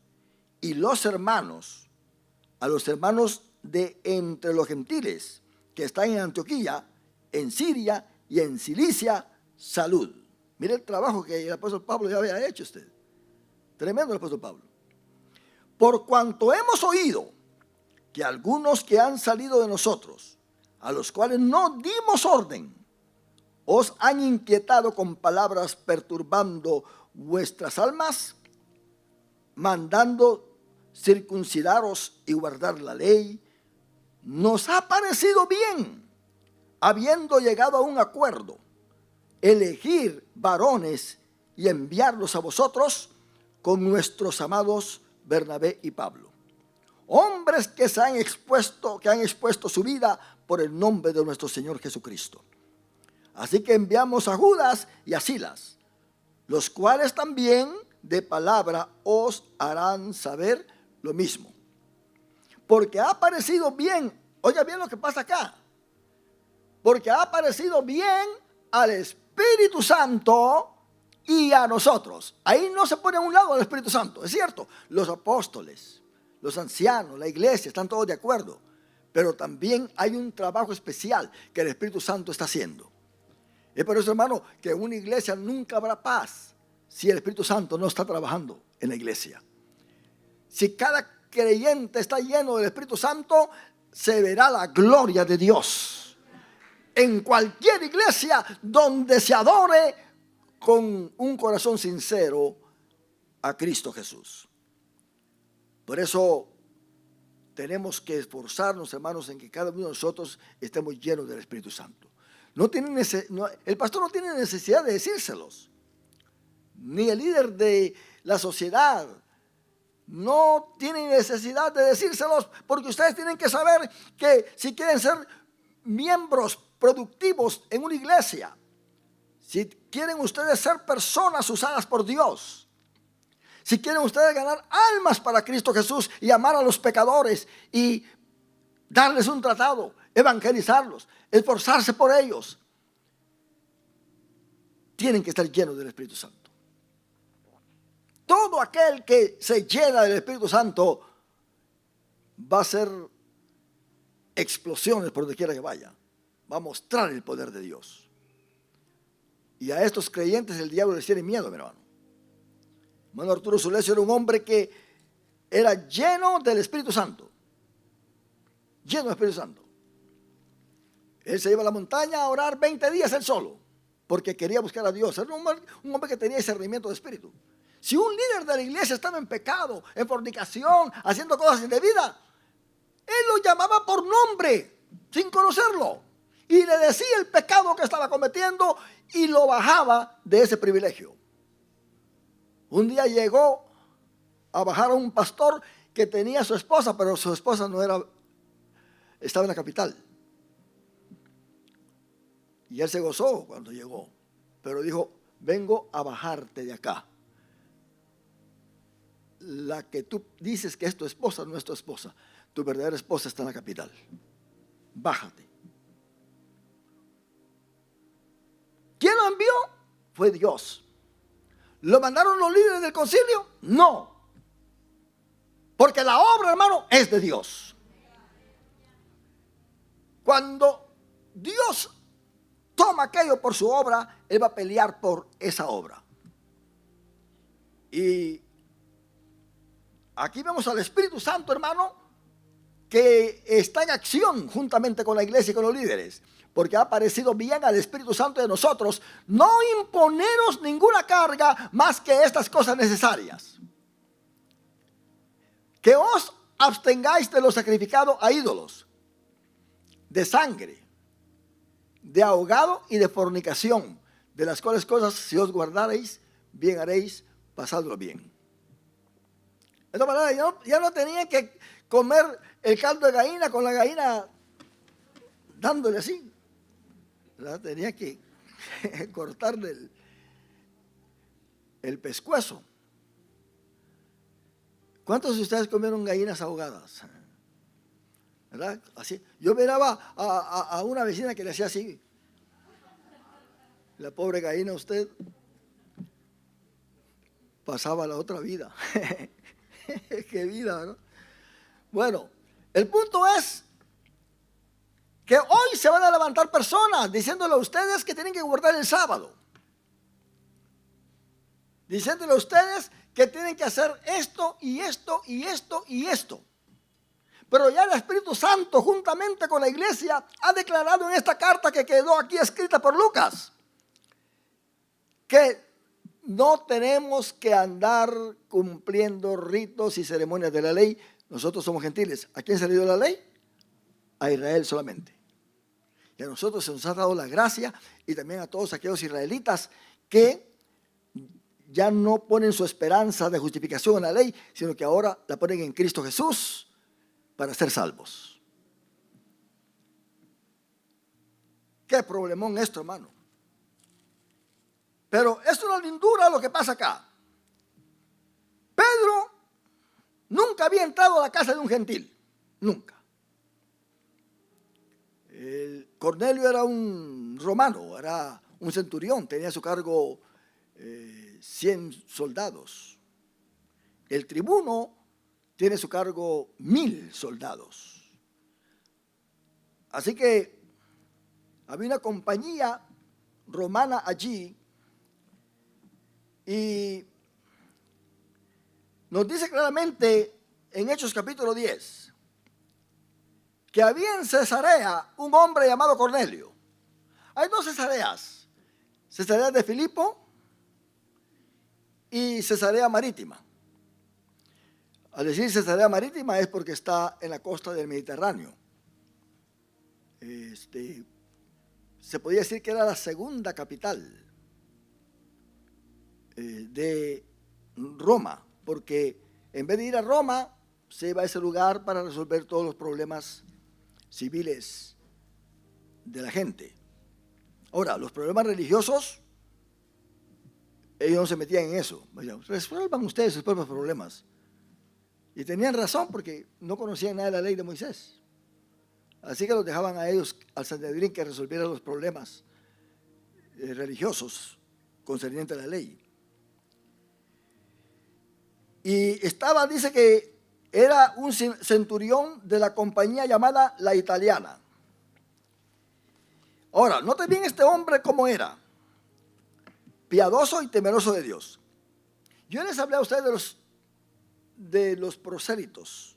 A: y los hermanos a los hermanos de entre los gentiles que están en Antioquía, en Siria y en Cilicia, salud. Mire el trabajo que el apóstol Pablo ya había hecho usted. Tremendo el apóstol Pablo. Por cuanto hemos oído que algunos que han salido de nosotros, a los cuales no dimos orden, os han inquietado con palabras perturbando vuestras almas, mandando circuncidaros y guardar la ley, nos ha parecido bien, habiendo llegado a un acuerdo, elegir varones y enviarlos a vosotros con nuestros amados Bernabé y Pablo, hombres que han expuesto su vida por el nombre de nuestro Señor Jesucristo. Así que enviamos a Judas y a Silas, los cuales también de palabra os harán saber lo mismo. Porque ha parecido bien, oiga bien lo que pasa acá, porque ha parecido bien al Espíritu Santo y a nosotros. Ahí no se pone a un lado al Espíritu Santo, es cierto. Los apóstoles, los ancianos, la iglesia están todos de acuerdo, pero también hay un trabajo especial que el Espíritu Santo está haciendo. Es por eso, hermano, que en una iglesia nunca habrá paz si el Espíritu Santo no está trabajando en la iglesia. Si cada creyente está lleno del Espíritu Santo, se verá la gloria de Dios en cualquier iglesia donde se adore con un corazón sincero a Cristo Jesús. Por eso tenemos que esforzarnos, hermanos, en que cada uno de nosotros estemos llenos del Espíritu Santo. El pastor no tiene necesidad de decírselos, ni el líder de la sociedad no tiene necesidad de decírselos, porque ustedes tienen que saber que si quieren ser miembros productivos en una iglesia, si quieren ustedes ser personas usadas por Dios, si quieren ustedes ganar almas para Cristo Jesús y amar a los pecadores y darles un tratado, evangelizarlos, esforzarse por ellos, tienen que estar llenos del Espíritu Santo. Todo aquel que se llena del Espíritu Santo va a hacer explosiones por donde quiera que vaya. Va a mostrar el poder de Dios. Y a estos creyentes el diablo les tiene miedo, mi hermano. Hermano Arturo Sulesio era un hombre que era lleno del Espíritu Santo. Lleno del Espíritu Santo. Él se iba a la montaña a orar 20 días él solo, porque quería buscar a Dios. Era un hombre que tenía discernimiento de espíritu. Si un líder de la iglesia estaba en pecado, en fornicación, haciendo cosas indebidas, él lo llamaba por nombre, sin conocerlo, y le decía el pecado que estaba cometiendo y lo bajaba de ese privilegio. Un día llegó a bajar a un pastor que tenía a su esposa, pero su esposa estaba en la capital. Y él se gozó cuando llegó, pero dijo: vengo a bajarte de acá. La que tú dices que es tu esposa no es tu esposa. Tu verdadera esposa está en la capital. Bájate. ¿Quién lo envió? Fue Dios. ¿Lo mandaron los líderes del concilio? No. Porque la obra, hermano, es de Dios. Cuando Dios toma aquello por su obra, Él va a pelear por esa obra. Y aquí vemos al Espíritu Santo, hermano, que está en acción juntamente con la iglesia y con los líderes, porque ha parecido bien al Espíritu Santo de nosotros no imponeros ninguna carga más que estas cosas necesarias: que os abstengáis de lo sacrificado a ídolos, de sangre, de ahogado y de fornicación, de las cuales cosas si os guardareis, bien haréis, pasadlo bien. De esta manera ya no tenían que comer el caldo de gallina con la gallina dándole así. Tenía que cortarle el pescuezo. ¿Cuántos de ustedes comieron gallinas ahogadas? ¿Verdad? Así. Yo miraba a una vecina que le hacía así. La pobre gallina, usted pasaba la otra vida. Qué vida, ¿no? Bueno, el punto es que hoy se van a levantar personas diciéndole a ustedes que tienen que guardar el sábado, diciéndole a ustedes que tienen que hacer esto y esto y esto y esto. Pero ya el Espíritu Santo juntamente con la iglesia ha declarado en esta carta que quedó aquí escrita por Lucas que no tenemos que andar cumpliendo ritos y ceremonias de la ley. Nosotros somos gentiles. ¿A quién se le dio la ley? A Israel solamente. Y a nosotros se nos ha dado la gracia, y también a todos aquellos israelitas que ya no ponen su esperanza de justificación en la ley, sino que ahora la ponen en Cristo Jesús para ser salvos. Qué problemón esto, hermano. Pero es una lindura lo que pasa acá. Pedro nunca había entrado a la casa de un gentil. Nunca. Cornelio era un romano, era un centurión, tenía a su cargo 100 soldados. El tribuno tiene a su cargo 1000 soldados. Así que había una compañía romana allí, Y nos dice claramente en Hechos capítulo 10 que había en Cesarea un hombre llamado Cornelio. Hay dos Cesareas, Cesarea de Filipo y Cesarea Marítima. Al decir Cesarea Marítima es porque está en la costa del Mediterráneo. Se podía decir que era la segunda capital de Roma, porque en vez de ir a Roma, se iba a ese lugar para resolver todos los problemas civiles de la gente. Ahora, los problemas religiosos, ellos no se metían en eso. Resuelvan ustedes sus propios problemas. Y tenían razón porque no conocían nada de la ley de Moisés. Así que los dejaban a ellos, al Sanedrín, que resolviera los problemas religiosos concernientes a la ley. Y estaba, dice que era un centurión de la compañía llamada La Italiana. Ahora, note bien este hombre cómo era. Piadoso y temeroso de Dios. Yo les hablé a ustedes de los prosélitos,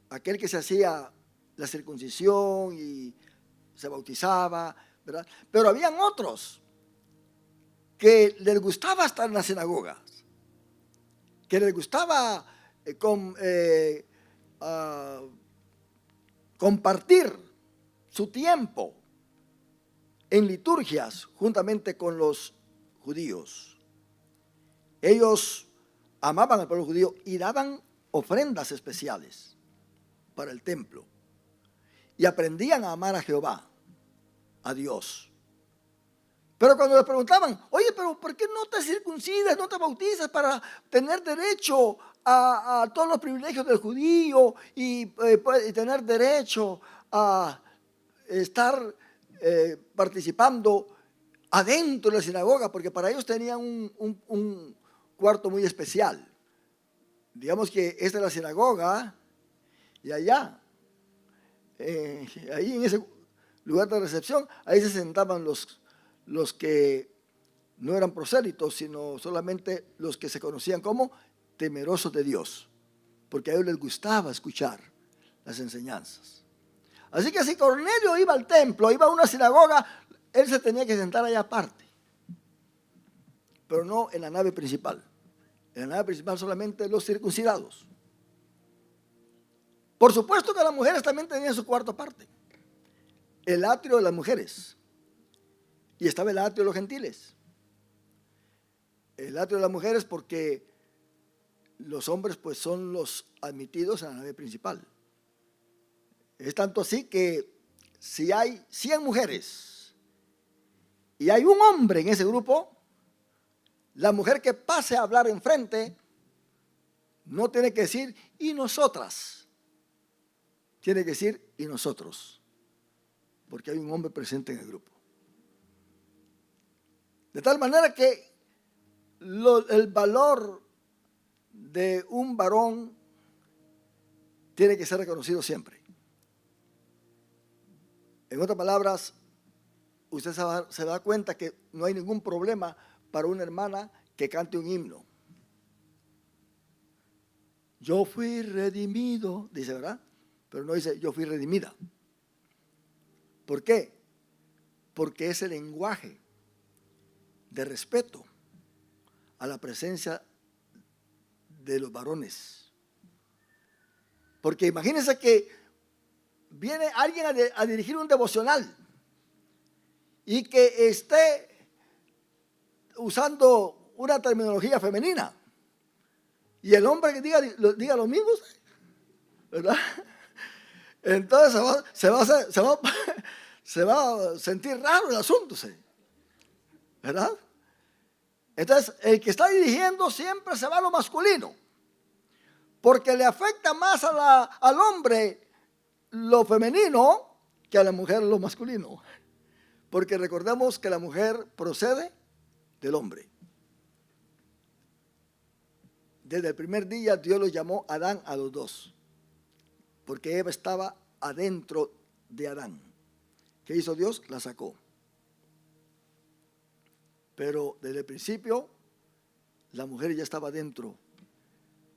A: aquel que se hacía la circuncisión y se bautizaba, ¿verdad? Pero habían otros que les gustaba estar en las sinagogas, que les gustaba compartir su tiempo en liturgias juntamente con los judíos. Ellos amaban al pueblo judío y daban ofrendas especiales para el templo. Y aprendían a amar a Jehová, a Dios. Pero cuando les preguntaban, oye, pero ¿por qué no te circuncidas, no te bautizas para tener derecho a todos los privilegios del judío y tener derecho a estar participando adentro de la sinagoga? Porque para ellos tenían un cuarto muy especial. Digamos que esta es la sinagoga y allá, ahí en ese lugar de recepción, ahí se sentaban los que no eran prosélitos, sino solamente los que se conocían como temerosos de Dios, porque a ellos les gustaba escuchar las enseñanzas. Así que si Cornelio iba al templo, iba a una sinagoga, él se tenía que sentar allá aparte, pero no en la nave principal. En la nave principal solamente los circuncidados. Por supuesto que las mujeres también tenían su cuarto aparte, el atrio de las mujeres, y estaba el atrio de los gentiles. El atrio de las mujeres porque los hombres pues son los admitidos en la nave principal. Es tanto así que si hay 100 mujeres y hay un hombre en ese grupo, la mujer que pase a hablar enfrente no tiene que decir y nosotras, tiene que decir y nosotros, porque hay un hombre presente en el grupo. De tal manera que el valor de un varón tiene que ser reconocido siempre. En otras palabras, usted se da cuenta que no hay ningún problema para una hermana que cante un himno. Yo fui redimido, dice, ¿verdad? Pero no dice yo fui redimida. ¿Por qué? Porque es el lenguaje de respeto a la presencia de los varones. Porque imagínense que viene alguien a dirigir un devocional y que esté usando una terminología femenina y el hombre que diga lo mismo, ¿verdad? Entonces se va a sentir raro el asunto, ¿verdad? Entonces el que está dirigiendo siempre se va a lo masculino, porque le afecta más al hombre lo femenino que a la mujer lo masculino, porque recordemos que la mujer procede del hombre. Desde el primer día Dios los llamó Adán a los dos, porque Eva estaba adentro de Adán. ¿Qué hizo Dios? La sacó. Pero desde el principio la mujer ya estaba dentro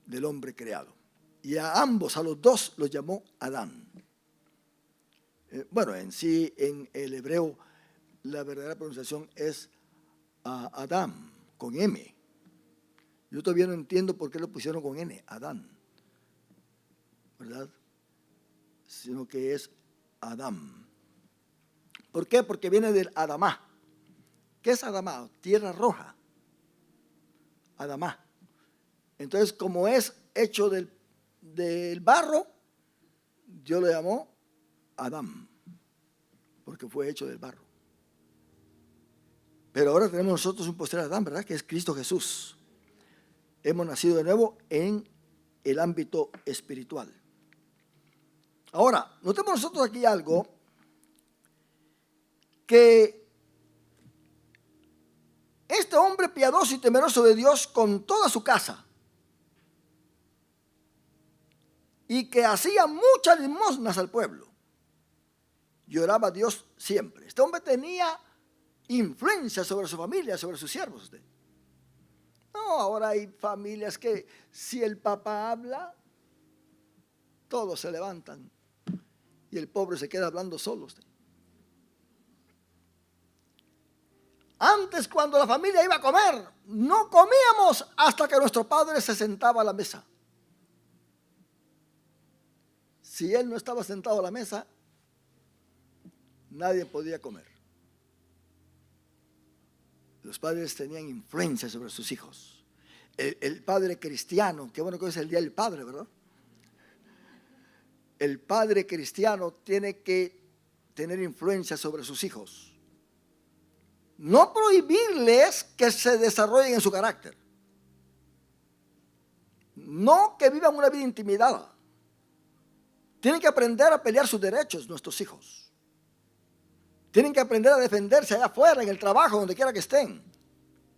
A: del hombre creado. Y a ambos, a los dos, los llamó Adán. Bueno, en sí, en el hebreo, la verdadera pronunciación es Adán, con M. Yo todavía no entiendo por qué lo pusieron con N, Adán, ¿verdad? Sino que es Adán. ¿Por qué? Porque viene del Adamá. ¿Qué es Adamá? Tierra roja. Adamá. Entonces, como es hecho del barro, Dios lo llamó Adán, porque fue hecho del barro. Pero ahora tenemos nosotros un postrer Adán, ¿verdad? Que es Cristo Jesús. Hemos nacido de nuevo en el ámbito espiritual. Ahora, notemos nosotros aquí algo que este hombre piadoso y temeroso de Dios con toda su casa y que hacía muchas limosnas al pueblo, lloraba a Dios siempre. Este hombre tenía influencia sobre su familia, sobre sus siervos. No, ahora hay familias que si el papá habla, todos se levantan y el pobre se queda hablando solo. Antes, cuando la familia iba a comer, no comíamos hasta que nuestro padre se sentaba a la mesa. Si él no estaba sentado a la mesa, nadie podía comer. Los padres tenían influencia sobre sus hijos. El padre cristiano, qué bueno que hoy es el Día del Padre, ¿verdad? El padre cristiano tiene que tener influencia sobre sus hijos. No prohibirles que se desarrollen en su carácter. No que vivan una vida intimidada. Tienen que aprender a pelear sus derechos, nuestros hijos. Tienen que aprender a defenderse allá afuera, en el trabajo, donde quiera que estén.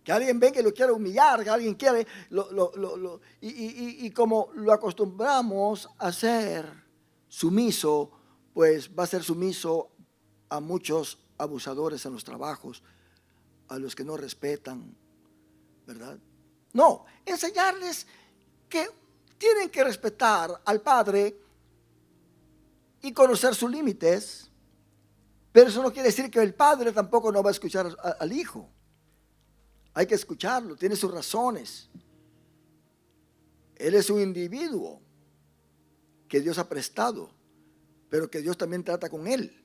A: Que alguien venga y lo quiera humillar, que alguien quiere, y como lo acostumbramos a ser sumiso, pues va a ser sumiso a muchos abusadores en los trabajos, a los que no respetan, ¿verdad? No, enseñarles que tienen que respetar al padre y conocer sus límites, pero eso no quiere decir que el padre tampoco no va a escuchar al hijo. Hay que escucharlo, tiene sus razones. Él es un individuo que Dios ha prestado, pero que Dios también trata con él.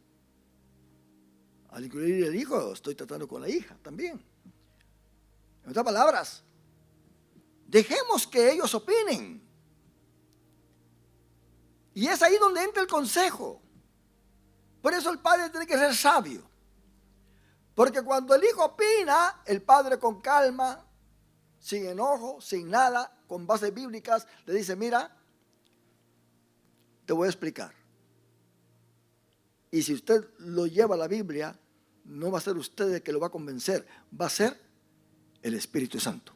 A: Al incluir el hijo, estoy tratando con la hija también. En otras palabras, dejemos que ellos opinen. Y es ahí donde entra el consejo. Por eso el padre tiene que ser sabio. Porque cuando el hijo opina, el padre con calma, sin enojo, sin nada, con bases bíblicas, le dice, mira, te voy a explicar. Y si usted lo lleva a la Biblia, no va a ser usted el que lo va a convencer, va a ser el Espíritu Santo.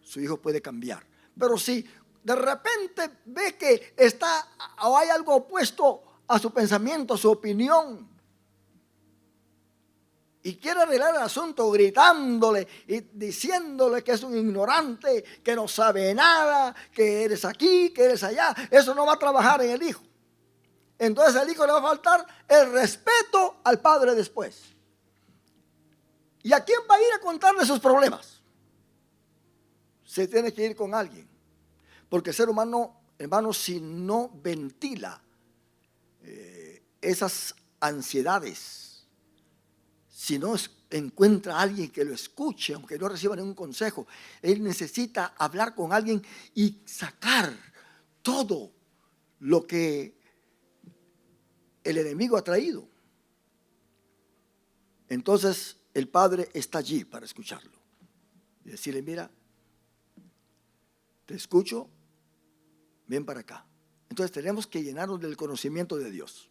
A: Su hijo puede cambiar. Pero si de repente ve que está o hay algo opuesto a su pensamiento, a su opinión, y quiere arreglar el asunto gritándole y diciéndole que es un ignorante, que no sabe nada, que eres aquí, que eres allá, eso no va a trabajar en el hijo. Entonces al hijo le va a faltar el respeto al padre después. ¿Y a quién va a ir a contarle sus problemas? Se tiene que ir con alguien. Porque el ser humano, hermano, si no ventila esas ansiedades, si no encuentra a alguien que lo escuche, aunque no reciba ningún consejo, él necesita hablar con alguien y sacar todo lo que el enemigo ha traído. Entonces el padre está allí para escucharlo y decirle, mira, te escucho, ven para acá. Entonces tenemos que llenarnos del conocimiento de Dios.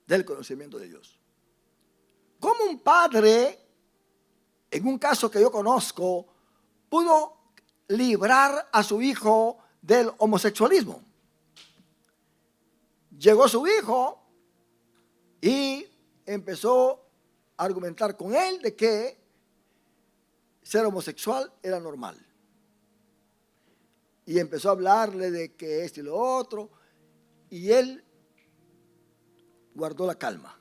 A: Del conocimiento de Dios. ¿Cómo un padre, en un caso que yo conozco, pudo librar a su hijo del homosexualismo? Llegó su hijo y empezó a argumentar con él de que ser homosexual era normal. Y empezó a hablarle de que esto y lo otro, y él guardó la calma.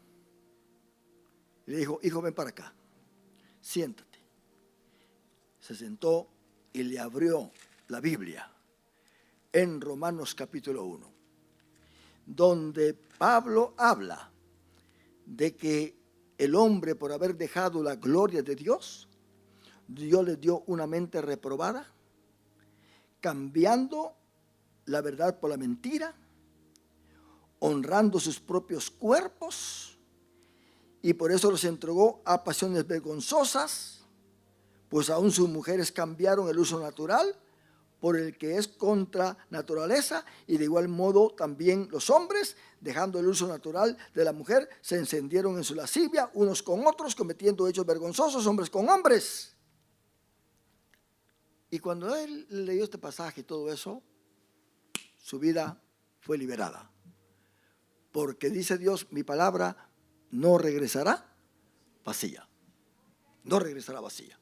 A: Y le dijo, hijo, ven para acá, siéntate. Se sentó y le abrió la Biblia en Romanos capítulo 1, donde Pablo habla de que el hombre, por haber dejado la gloria de Dios, Dios le dio una mente reprobada, cambiando la verdad por la mentira, honrando sus propios cuerpos, y por eso los entregó a pasiones vergonzosas, pues aún sus mujeres cambiaron el uso natural por el que es contra naturaleza, y de igual modo también los hombres, dejando el uso natural de la mujer, se encendieron en su lascivia unos con otros, cometiendo hechos vergonzosos, hombres con hombres. Y cuando él leyó este pasaje y todo eso, su vida fue liberada. Porque dice Dios, mi palabra no regresará vacía. No regresará vacía.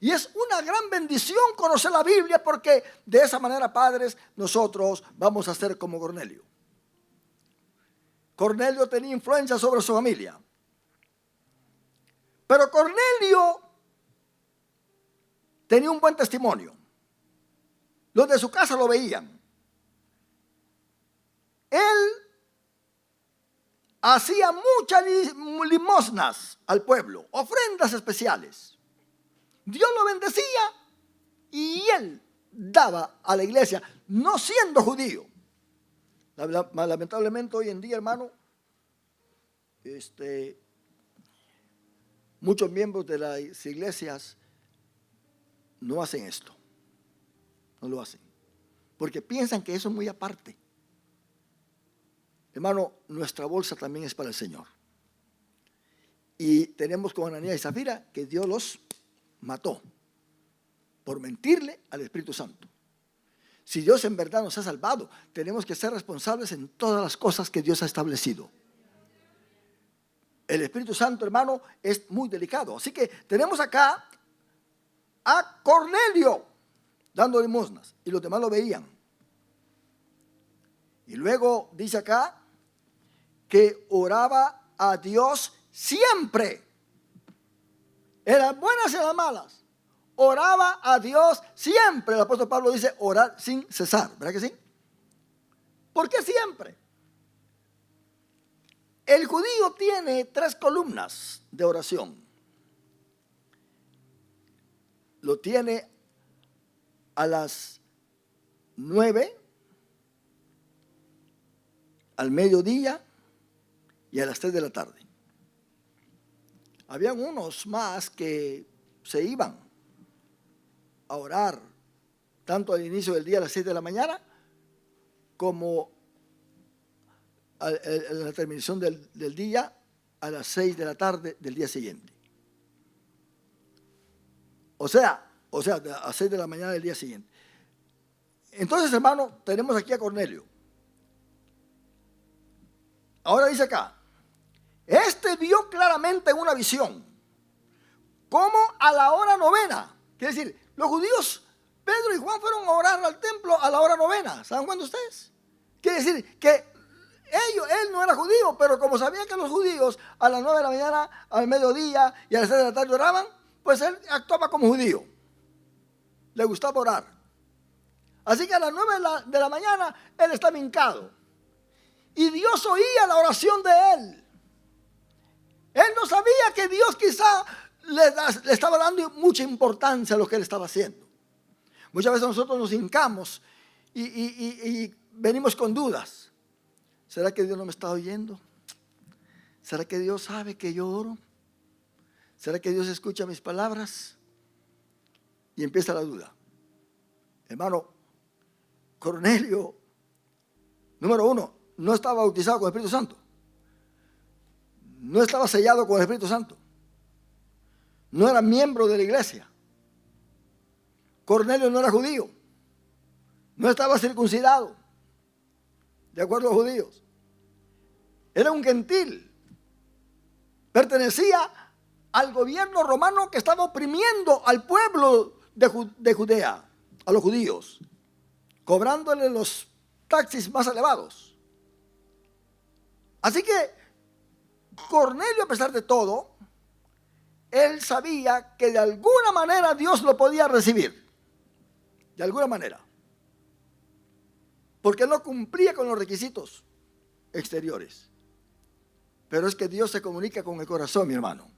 A: Y es una gran bendición conocer la Biblia, porque de esa manera, padres, nosotros vamos a ser como Cornelio. Cornelio tenía influencia sobre su familia. Pero Cornelio tenía un buen testimonio. Los de su casa lo veían. Él hacía muchas limosnas al pueblo, ofrendas especiales. Dios lo bendecía y él daba a la iglesia, no siendo judío. Lamentablemente hoy en día, hermano, muchos miembros de las iglesias no hacen esto. No lo hacen. Porque piensan que eso es muy aparte. Hermano, nuestra bolsa también es para el Señor. Y tenemos con Ananías y Zafira que Dios los mató por mentirle al Espíritu Santo. Si Dios en verdad nos ha salvado, tenemos que ser responsables en todas las cosas que Dios ha establecido. El Espíritu Santo, hermano, es muy delicado. Así que tenemos acá a Cornelio dando limosnas, y los demás lo veían. Y luego dice acá que oraba a Dios siempre, en las buenas y en las malas. Oraba a Dios siempre. El apóstol Pablo dice orar sin cesar, ¿verdad que sí? ¿Por qué siempre? El judío tiene 3 columnas de oración. Lo tiene a las 9, al mediodía y a las 3 de la tarde. Habían unos más que se iban a orar tanto al inicio del día a las 6 de la mañana como a la terminación del día a las 6 de la tarde del día siguiente. O sea, a 6 de la mañana del día siguiente. Entonces, hermano, tenemos aquí a Cornelio. Ahora dice acá, vio claramente en una visión, como a la hora 9. Quiere decir, los judíos, Pedro y Juan, fueron a orar al templo a la hora 9. ¿Saben cuándo ustedes? Quiere decir que él no era judío, pero como sabía que los judíos a las 9 de la mañana, al mediodía y a las 6 de la tarde oraban, pues él actuaba como judío. Le gustaba orar. Así que a las 9 de la mañana él estaba hincado. Y Dios oía la oración de él. Él no sabía que Dios quizá le estaba dando mucha importancia a lo que él estaba haciendo. Muchas veces nosotros nos hincamos y venimos con dudas. ¿Será que Dios no me está oyendo? ¿Será que Dios sabe que yo oro? ¿Será que Dios escucha mis palabras? Y empieza la duda. Hermano, Cornelio, número 1, no estaba bautizado con el Espíritu Santo. No estaba sellado con el Espíritu Santo. No era miembro de la iglesia. Cornelio no era judío. No estaba circuncidado, de acuerdo a los judíos. Era un gentil. Pertenecía al gobierno romano que estaba oprimiendo al pueblo de Judea, a los judíos, cobrándole los taxis más elevados. Así que Cornelio, a pesar de todo, él sabía que de alguna manera Dios lo podía recibir. De alguna manera. Porque él no cumplía con los requisitos exteriores. Pero es que Dios se comunica con el corazón, mi hermano.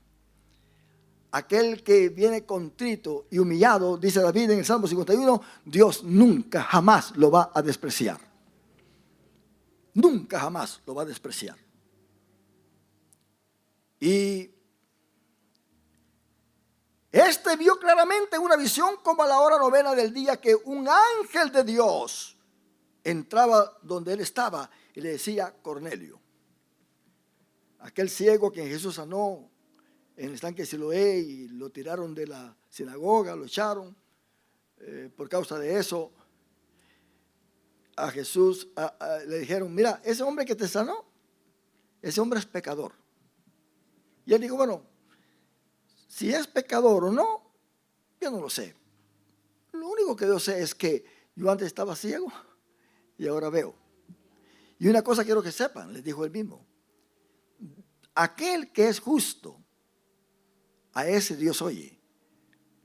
A: Aquel que viene contrito y humillado, dice David en el Salmo 51, Dios nunca jamás lo va a despreciar. Nunca jamás lo va a despreciar. Y este vio claramente una visión como a la hora novena del día que un ángel de Dios entraba donde él estaba y le decía: Cornelio. Aquel ciego que Jesús sanó en el estanque de Siloé y lo tiraron de la sinagoga, lo echaron. Por causa de eso, a Jesús le dijeron: mira, ese hombre que te sanó, ese hombre es pecador. Y él dijo: bueno, si es pecador o no, yo no lo sé. Lo único que yo sé es que yo antes estaba ciego y ahora veo. Y una cosa quiero que sepan, les dijo él mismo: aquel que es justo, a ese Dios oye,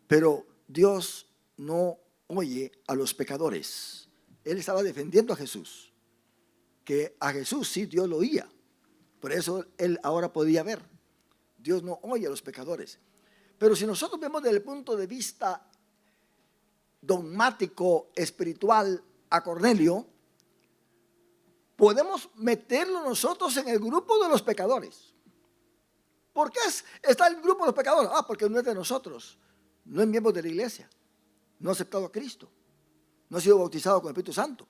A: pero Dios no oye a los pecadores. Él estaba defendiendo a Jesús, que a Jesús sí Dios lo oía, por eso él ahora podía ver. Dios no oye a los pecadores. Pero si nosotros vemos desde el punto de vista dogmático, espiritual, a Cornelio, podemos meterlo nosotros en el grupo de los pecadores. ¿Por qué está el grupo de los pecadores? Porque no es de nosotros, no es miembro de la iglesia, no ha aceptado a Cristo, no ha sido bautizado con el Espíritu Santo,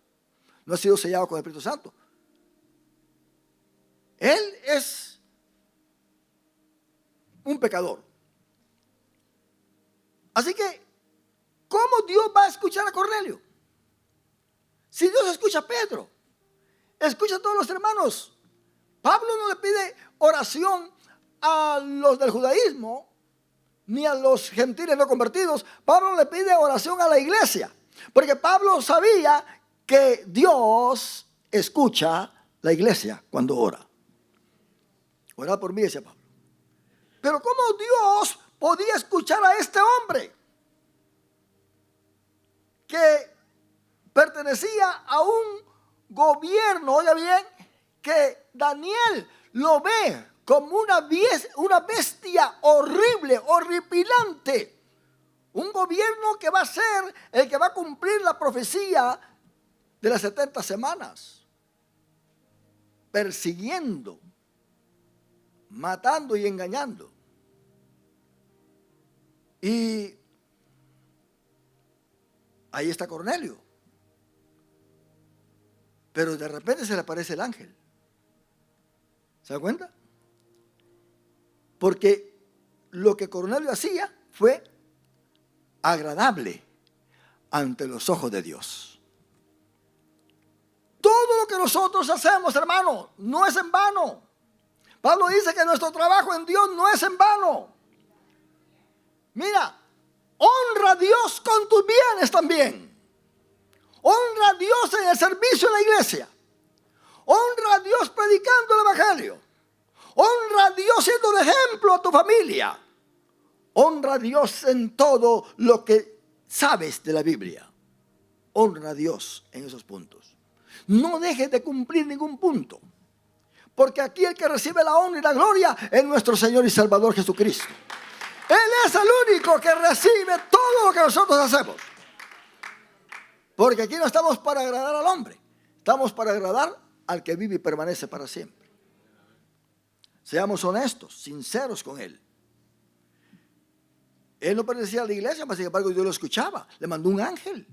A: no ha sido sellado con el Espíritu Santo. Él es un pecador. Así que, ¿cómo Dios va a escuchar a Cornelio? Si Dios escucha a Pedro, escucha a todos los hermanos. Pablo no le pide oración a los del judaísmo, ni a los gentiles no convertidos. Pablo le pide oración a la iglesia, porque Pablo sabía que Dios escucha la iglesia cuando ora. Orad por mí, decía Pablo. Pero ¿cómo Dios podía escuchar a este hombre que pertenecía a un gobierno, oiga bien, que Daniel lo ve como una bestia horrible, horripilante? Un gobierno que va a ser el que va a cumplir la profecía de las 70 semanas, persiguiendo, matando y engañando. Y ahí está Cornelio. Pero de repente se le aparece el ángel. ¿Se da cuenta? Porque lo que Cornelio hacía fue agradable ante los ojos de Dios. Todo lo que nosotros hacemos, hermano, no es en vano. Pablo dice que nuestro trabajo en Dios no es en vano. Mira, honra a Dios con tus bienes también. Honra a Dios en el servicio de la iglesia. Honra a Dios predicando el evangelio. Honra a Dios siendo un ejemplo a tu familia. Honra a Dios en todo lo que sabes de la Biblia. Honra a Dios en esos puntos. No dejes de cumplir ningún punto. Porque aquí el que recibe la honra y la gloria es nuestro Señor y Salvador Jesucristo. Él es el único que recibe todo lo que nosotros hacemos. Porque aquí no estamos para agradar al hombre. Estamos para agradar al que vive y permanece para siempre. Seamos honestos, sinceros con Él. Él no pertenecía a la iglesia, mas sin embargo Dios lo escuchaba. Le mandó un ángel.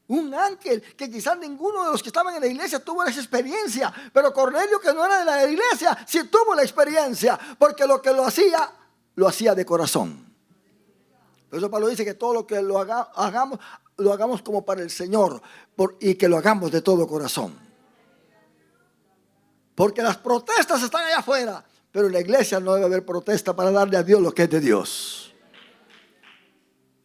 A: Un ángel que quizás ninguno de los que estaban en la iglesia tuvo esa experiencia. Pero Cornelio, que no era de la iglesia, sí tuvo la experiencia. Porque lo que lo hacía de corazón. Por eso Pablo dice que todo lo que lo hagamos como para el Señor. Y que lo hagamos de todo corazón. Porque las protestas están allá afuera, Pero en la iglesia no debe haber protesta para darle a Dios lo que es de Dios.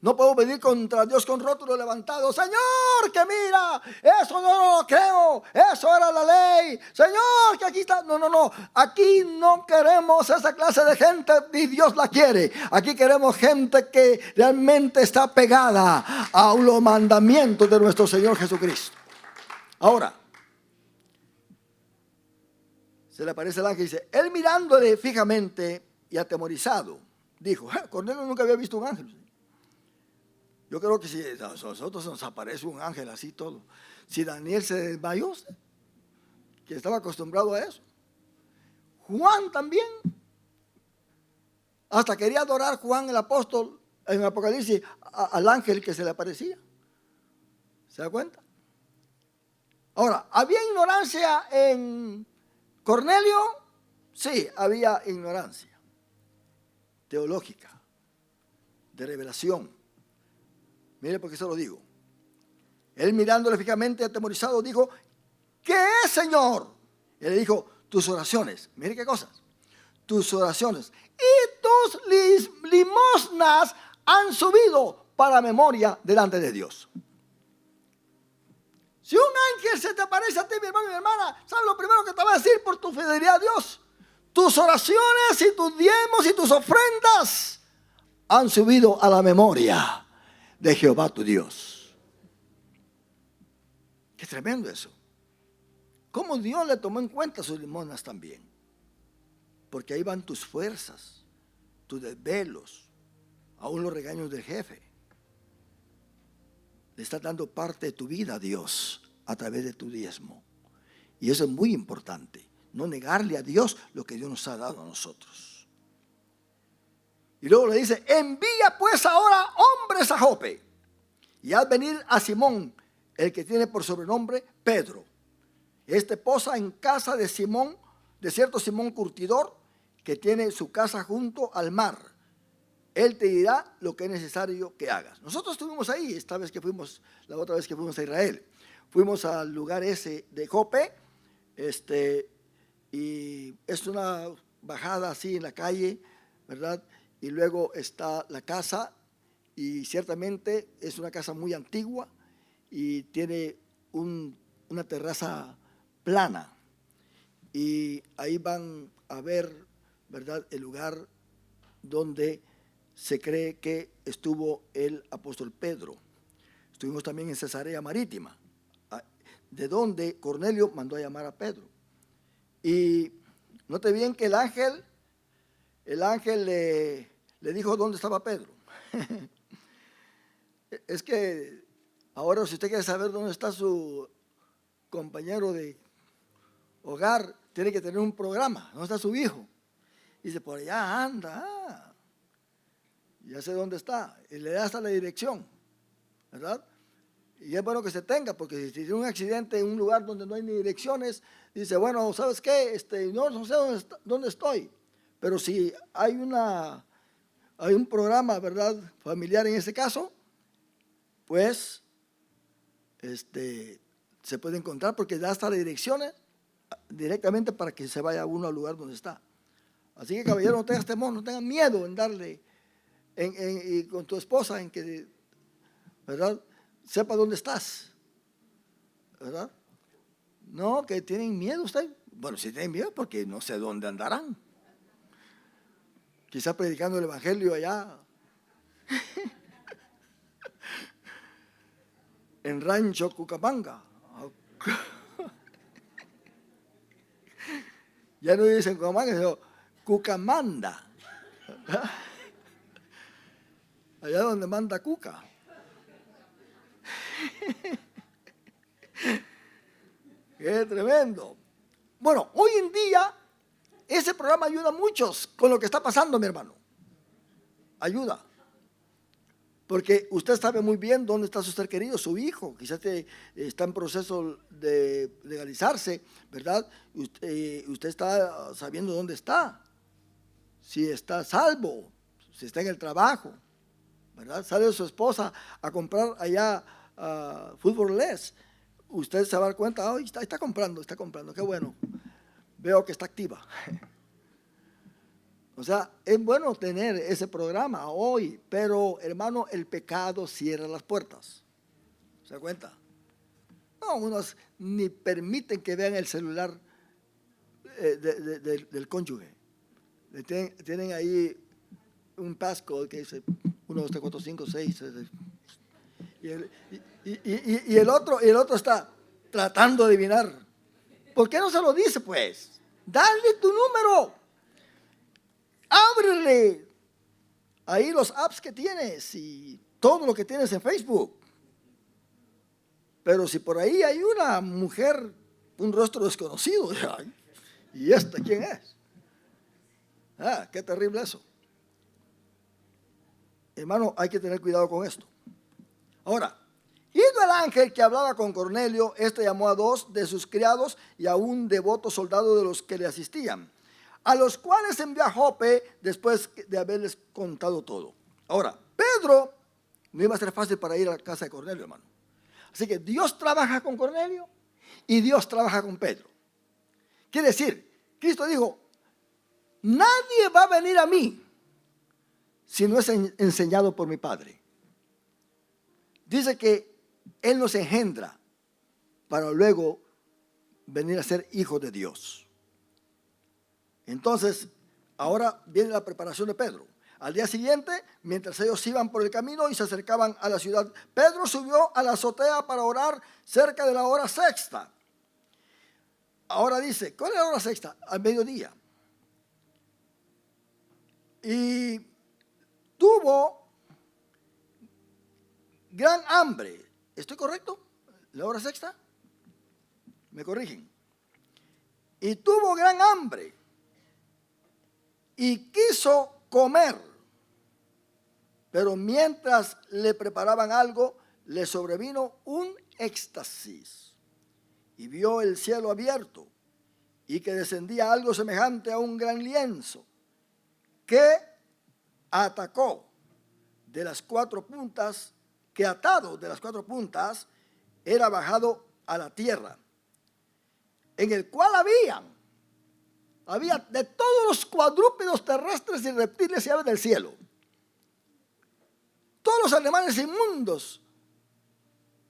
A: No puedo venir contra Dios con rótulo levantado. Señor, que mira, eso no lo creo, eso era la ley. Señor, que aquí está. No, no, no. Aquí no queremos esa clase de gente, ni Dios la quiere. Aquí queremos gente que realmente está pegada a los mandamientos de nuestro Señor Jesucristo. Ahora, se le aparece el ángel y dice, él mirándole fijamente y atemorizado, dijo, Cornelio nunca había visto un ángel. Yo creo que si a nosotros nos aparece un ángel así todo, si Daniel se desmayó, que estaba acostumbrado a eso. Juan también, hasta quería adorar Juan el apóstol en Apocalipsis al ángel que se le aparecía. ¿Se da cuenta? Ahora, ¿había ignorancia en Cornelio? Sí, había ignorancia teológica, de revelación. Mire por qué se lo digo. Él mirándole fijamente atemorizado dijo, ¿qué es, Señor? Él le dijo, tus oraciones. Mire qué cosas. Tus oraciones y tus limosnas han subido para memoria delante de Dios. Si un ángel se te aparece a ti, mi hermano y mi hermana, ¿sabes lo primero que te va a decir por tu fidelidad a Dios? Tus oraciones y tus diezmos y tus ofrendas han subido a la memoria de Jehová tu Dios. Qué tremendo eso. Cómo Dios le tomó en cuenta sus limosnas también. Porque ahí van tus fuerzas, tus desvelos, aún los regaños del jefe. Le estás dando parte de tu vida a Dios a través de tu diezmo. Y eso es muy importante. No negarle a Dios lo que Dios nos ha dado a nosotros. Y luego le dice, envía pues ahora hombres a Jope y haz venir a Simón, el que tiene por sobrenombre Pedro. Este posa en casa de Simón, de cierto Simón curtidor, que tiene su casa junto al mar. Él te dirá lo que es necesario que hagas. Nosotros estuvimos ahí, la otra vez que fuimos a Israel. Fuimos al lugar ese de Jope, y es una bajada así en la calle, ¿verdad? Y luego está la casa, y ciertamente es una casa muy antigua y tiene una terraza plana. Y ahí van a ver, ¿verdad?, el lugar donde se cree que estuvo el apóstol Pedro. Estuvimos también en Cesarea Marítima, de donde Cornelio mandó a llamar a Pedro. Y note bien que el ángel le dijo dónde estaba Pedro. Es que ahora, si usted quiere saber dónde está su compañero de hogar, tiene que tener un programa. ¿Dónde está su hijo? Y dice, por allá anda. Ya sé dónde está. Y le da hasta la dirección, ¿verdad? Y es bueno que se tenga, porque si tiene un accidente en un lugar donde no hay ni direcciones, dice, bueno, ¿sabes qué? No sé dónde estoy. Pero si hay un programa, ¿verdad?, familiar en ese caso, pues se puede encontrar, porque da hasta las direcciones directamente para que se vaya uno al lugar donde está. Así que, caballero, no tengas temor, no tengas miedo en darle, y con tu esposa, en que, ¿verdad?, sepa dónde estás, ¿verdad? No, que tienen miedo ustedes. Bueno, si tienen miedo, porque no sé dónde andarán. Quizás predicando el evangelio allá en Rancho Cucamonga. Ya no dicen Cucamonga, sino Cucamanda. Allá donde manda Cuca. Qué tremendo. Bueno, hoy en día ese programa ayuda a muchos con lo que está pasando, mi hermano. Ayuda. Porque usted sabe muy bien dónde está su ser querido, su hijo. Quizás está en proceso de legalizarse, ¿verdad? Usted está sabiendo dónde está. Si está salvo, si está en el trabajo, ¿verdad? Sale su esposa a comprar allá fútbol les. Usted se va a dar cuenta, está comprando, qué bueno. Veo que está activa. O sea, es bueno tener ese programa hoy, pero hermano, el pecado cierra las puertas. ¿Se da cuenta? No, unos ni permiten que vean el celular del cónyuge. Tienen ahí un passcode que dice 1, 2, 3, 4, 5, 6. Y el otro está tratando de adivinar. ¿Por qué no se lo dice, pues? Dale tu número. Ábrele ahí los apps que tienes y todo lo que tienes en Facebook. Pero si por ahí hay una mujer, un rostro desconocido, ¿y esta quién es? Ah, qué terrible eso. Hermano, hay que tener cuidado con esto. Ahora, yendo el ángel que hablaba con Cornelio, este llamó a 2 de sus criados y a un devoto soldado de los que le asistían, a los cuales envió a Jope después de haberles contado todo. Ahora, Pedro no iba a ser fácil para ir a la casa de Cornelio, hermano. Así que Dios trabaja con Cornelio y Dios trabaja con Pedro. Quiere decir, Cristo dijo, nadie va a venir a mí si no es enseñado por mi Padre. Dice que Él nos engendra para luego venir a ser hijos de Dios. Entonces, ahora viene la preparación de Pedro. Al día siguiente, mientras ellos iban por el camino y se acercaban a la ciudad, Pedro subió a la azotea para orar cerca de la hora sexta. Ahora dice, ¿cuál es la hora sexta? Al mediodía. Y tuvo gran hambre. ¿Estoy correcto? ¿La hora sexta? ¿Me corrigen? Y tuvo gran hambre y quiso comer. Pero mientras le preparaban algo, le sobrevino un éxtasis. Y vio el cielo abierto y que descendía algo semejante a un gran lienzo que atacó de las 4 puntas, que atado de las 4 puntas era bajado a la tierra, en el cual había de todos los cuadrúpedos terrestres y reptiles y aves del cielo. Todos los animales inmundos,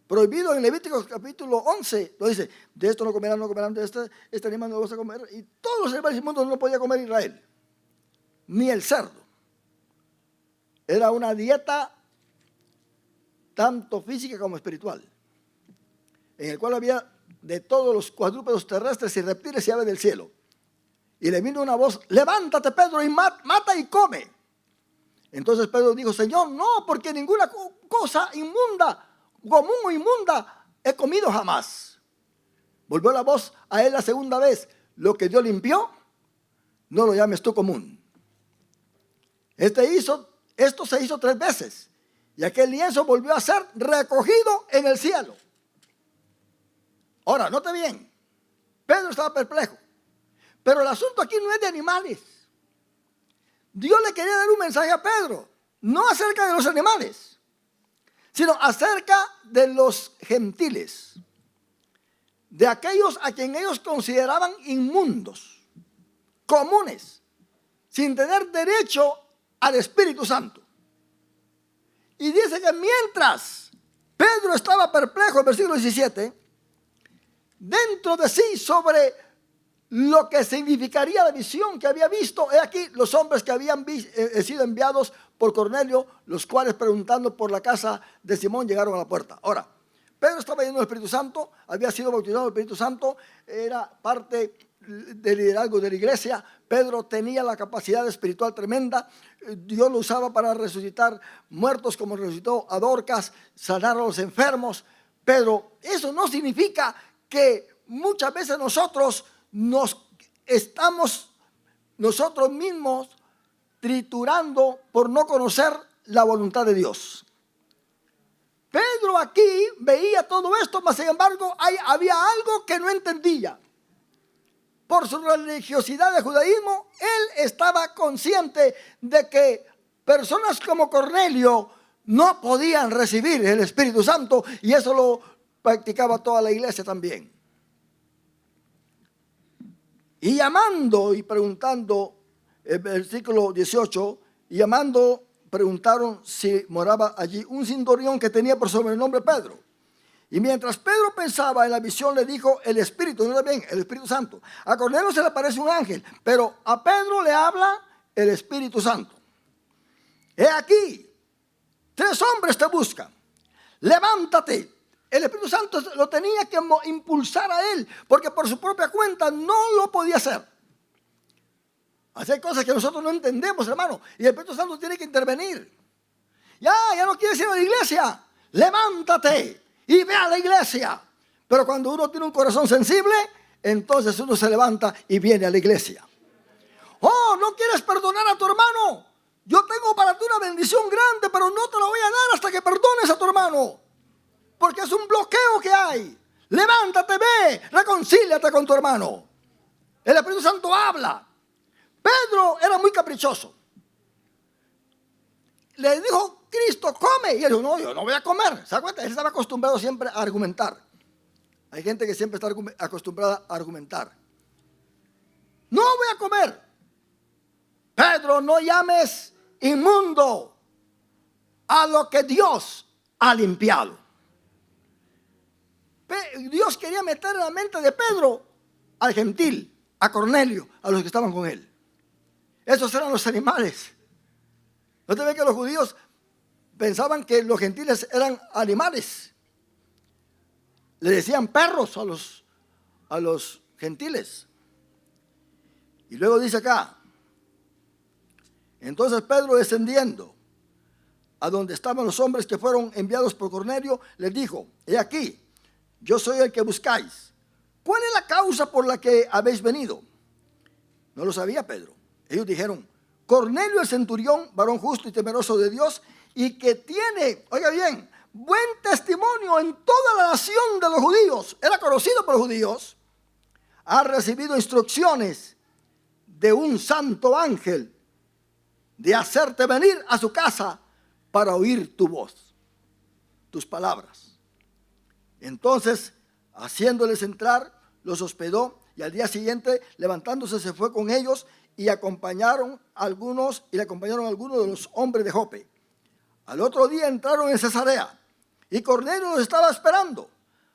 A: prohibido en Levítico capítulo 11, lo dice, de esto no comerán, de este animal no lo vas a comer. Y todos los animales inmundos no podía comer Israel, ni el cerdo. Era una dieta tanto física como espiritual, en el cual había de todos los cuadrúpedos terrestres y reptiles y aves del cielo. Y le vino una voz, levántate Pedro y mata y come. Entonces Pedro dijo, Señor, no, porque ninguna cosa inmunda, común o inmunda, he comido jamás. Volvió la voz a él la segunda vez, lo que Dios limpió, no lo llames tú común. Esto se hizo 3 veces, y aquel lienzo volvió a ser recogido en el cielo. Ahora, note bien, Pedro estaba perplejo, pero el asunto aquí no es de animales. Dios le quería dar un mensaje a Pedro, no acerca de los animales, sino acerca de los gentiles, de aquellos a quien ellos consideraban inmundos, comunes, sin tener derecho al Espíritu Santo. Y dice que mientras Pedro estaba perplejo, el versículo 17, dentro de sí sobre lo que significaría la visión que había visto, he aquí los hombres que habían sido enviados por Cornelio, los cuales preguntando por la casa de Simón llegaron a la puerta. Ahora, Pedro estaba lleno del Espíritu Santo, había sido bautizado del Espíritu Santo, era parte del liderazgo de la iglesia. Pedro tenía la capacidad espiritual tremenda. Dios lo usaba para resucitar muertos, como resucitó a Dorcas, sanar a los enfermos. Pero eso no significa que muchas veces nosotros nos estamos nosotros mismos triturando por no conocer la voluntad de Dios. Pedro aquí veía todo esto, mas sin embargo había algo que no entendía. Por su religiosidad de judaísmo, él estaba consciente de que personas como Cornelio no podían recibir el Espíritu Santo, y eso lo practicaba toda la iglesia también. Y llamando y preguntando el versículo 18, y llamando preguntaron si moraba allí un centurión que tenía por sobrenombre Pedro. Y mientras Pedro pensaba en la visión, le dijo el Espíritu, no bien, el Espíritu Santo. A Cornelio se le aparece un ángel, pero a Pedro le habla el Espíritu Santo. He aquí, 3 hombres te buscan. Levántate. El Espíritu Santo lo tenía que impulsar a él, porque por su propia cuenta no lo podía hacer. Así hay cosas que nosotros no entendemos, hermano, y el Espíritu Santo tiene que intervenir. Ya no quieres ir a la iglesia, levántate y ve a la iglesia. Pero cuando uno tiene un corazón sensible, entonces uno se levanta y viene a la iglesia. Oh, no quieres perdonar a tu hermano. Yo tengo para ti una bendición grande, pero no te la voy a dar hasta que perdones a tu hermano. Porque es un bloqueo que hay. Levántate, ve, reconcíliate con tu hermano. El Espíritu Santo habla. Pedro era muy caprichoso. Le dijo Cristo, come. Y él dijo, no, yo no voy a comer. ¿Se da cuenta? Él estaba acostumbrado siempre a argumentar. Hay gente que siempre está acostumbrada a argumentar. No voy a comer. Pedro, no llames inmundo a lo que Dios ha limpiado. Dios quería meter en la mente de Pedro al gentil, a Cornelio, a los que estaban con él. Esos eran los animales. ¿No te ves que los judíos pensaban que los gentiles eran animales? Le decían perros a los gentiles. Y luego dice acá, entonces Pedro, descendiendo a donde estaban los hombres que fueron enviados por Cornelio, les dijo, he aquí, yo soy el que buscáis. ¿Cuál es la causa por la que habéis venido? No lo sabía Pedro. Ellos dijeron, Cornelio el centurión, varón justo y temeroso de Dios, y que tiene, oiga bien, buen testimonio en toda la nación de los judíos, era conocido por los judíos, ha recibido instrucciones de un santo ángel de hacerte venir a su casa para oír tu voz, tus palabras. Entonces, haciéndoles entrar, los hospedó y al día siguiente, levantándose, se fue con ellos y le acompañaron algunos de los hombres de Jope. Al otro día entraron en Cesarea y Cornelio los estaba esperando,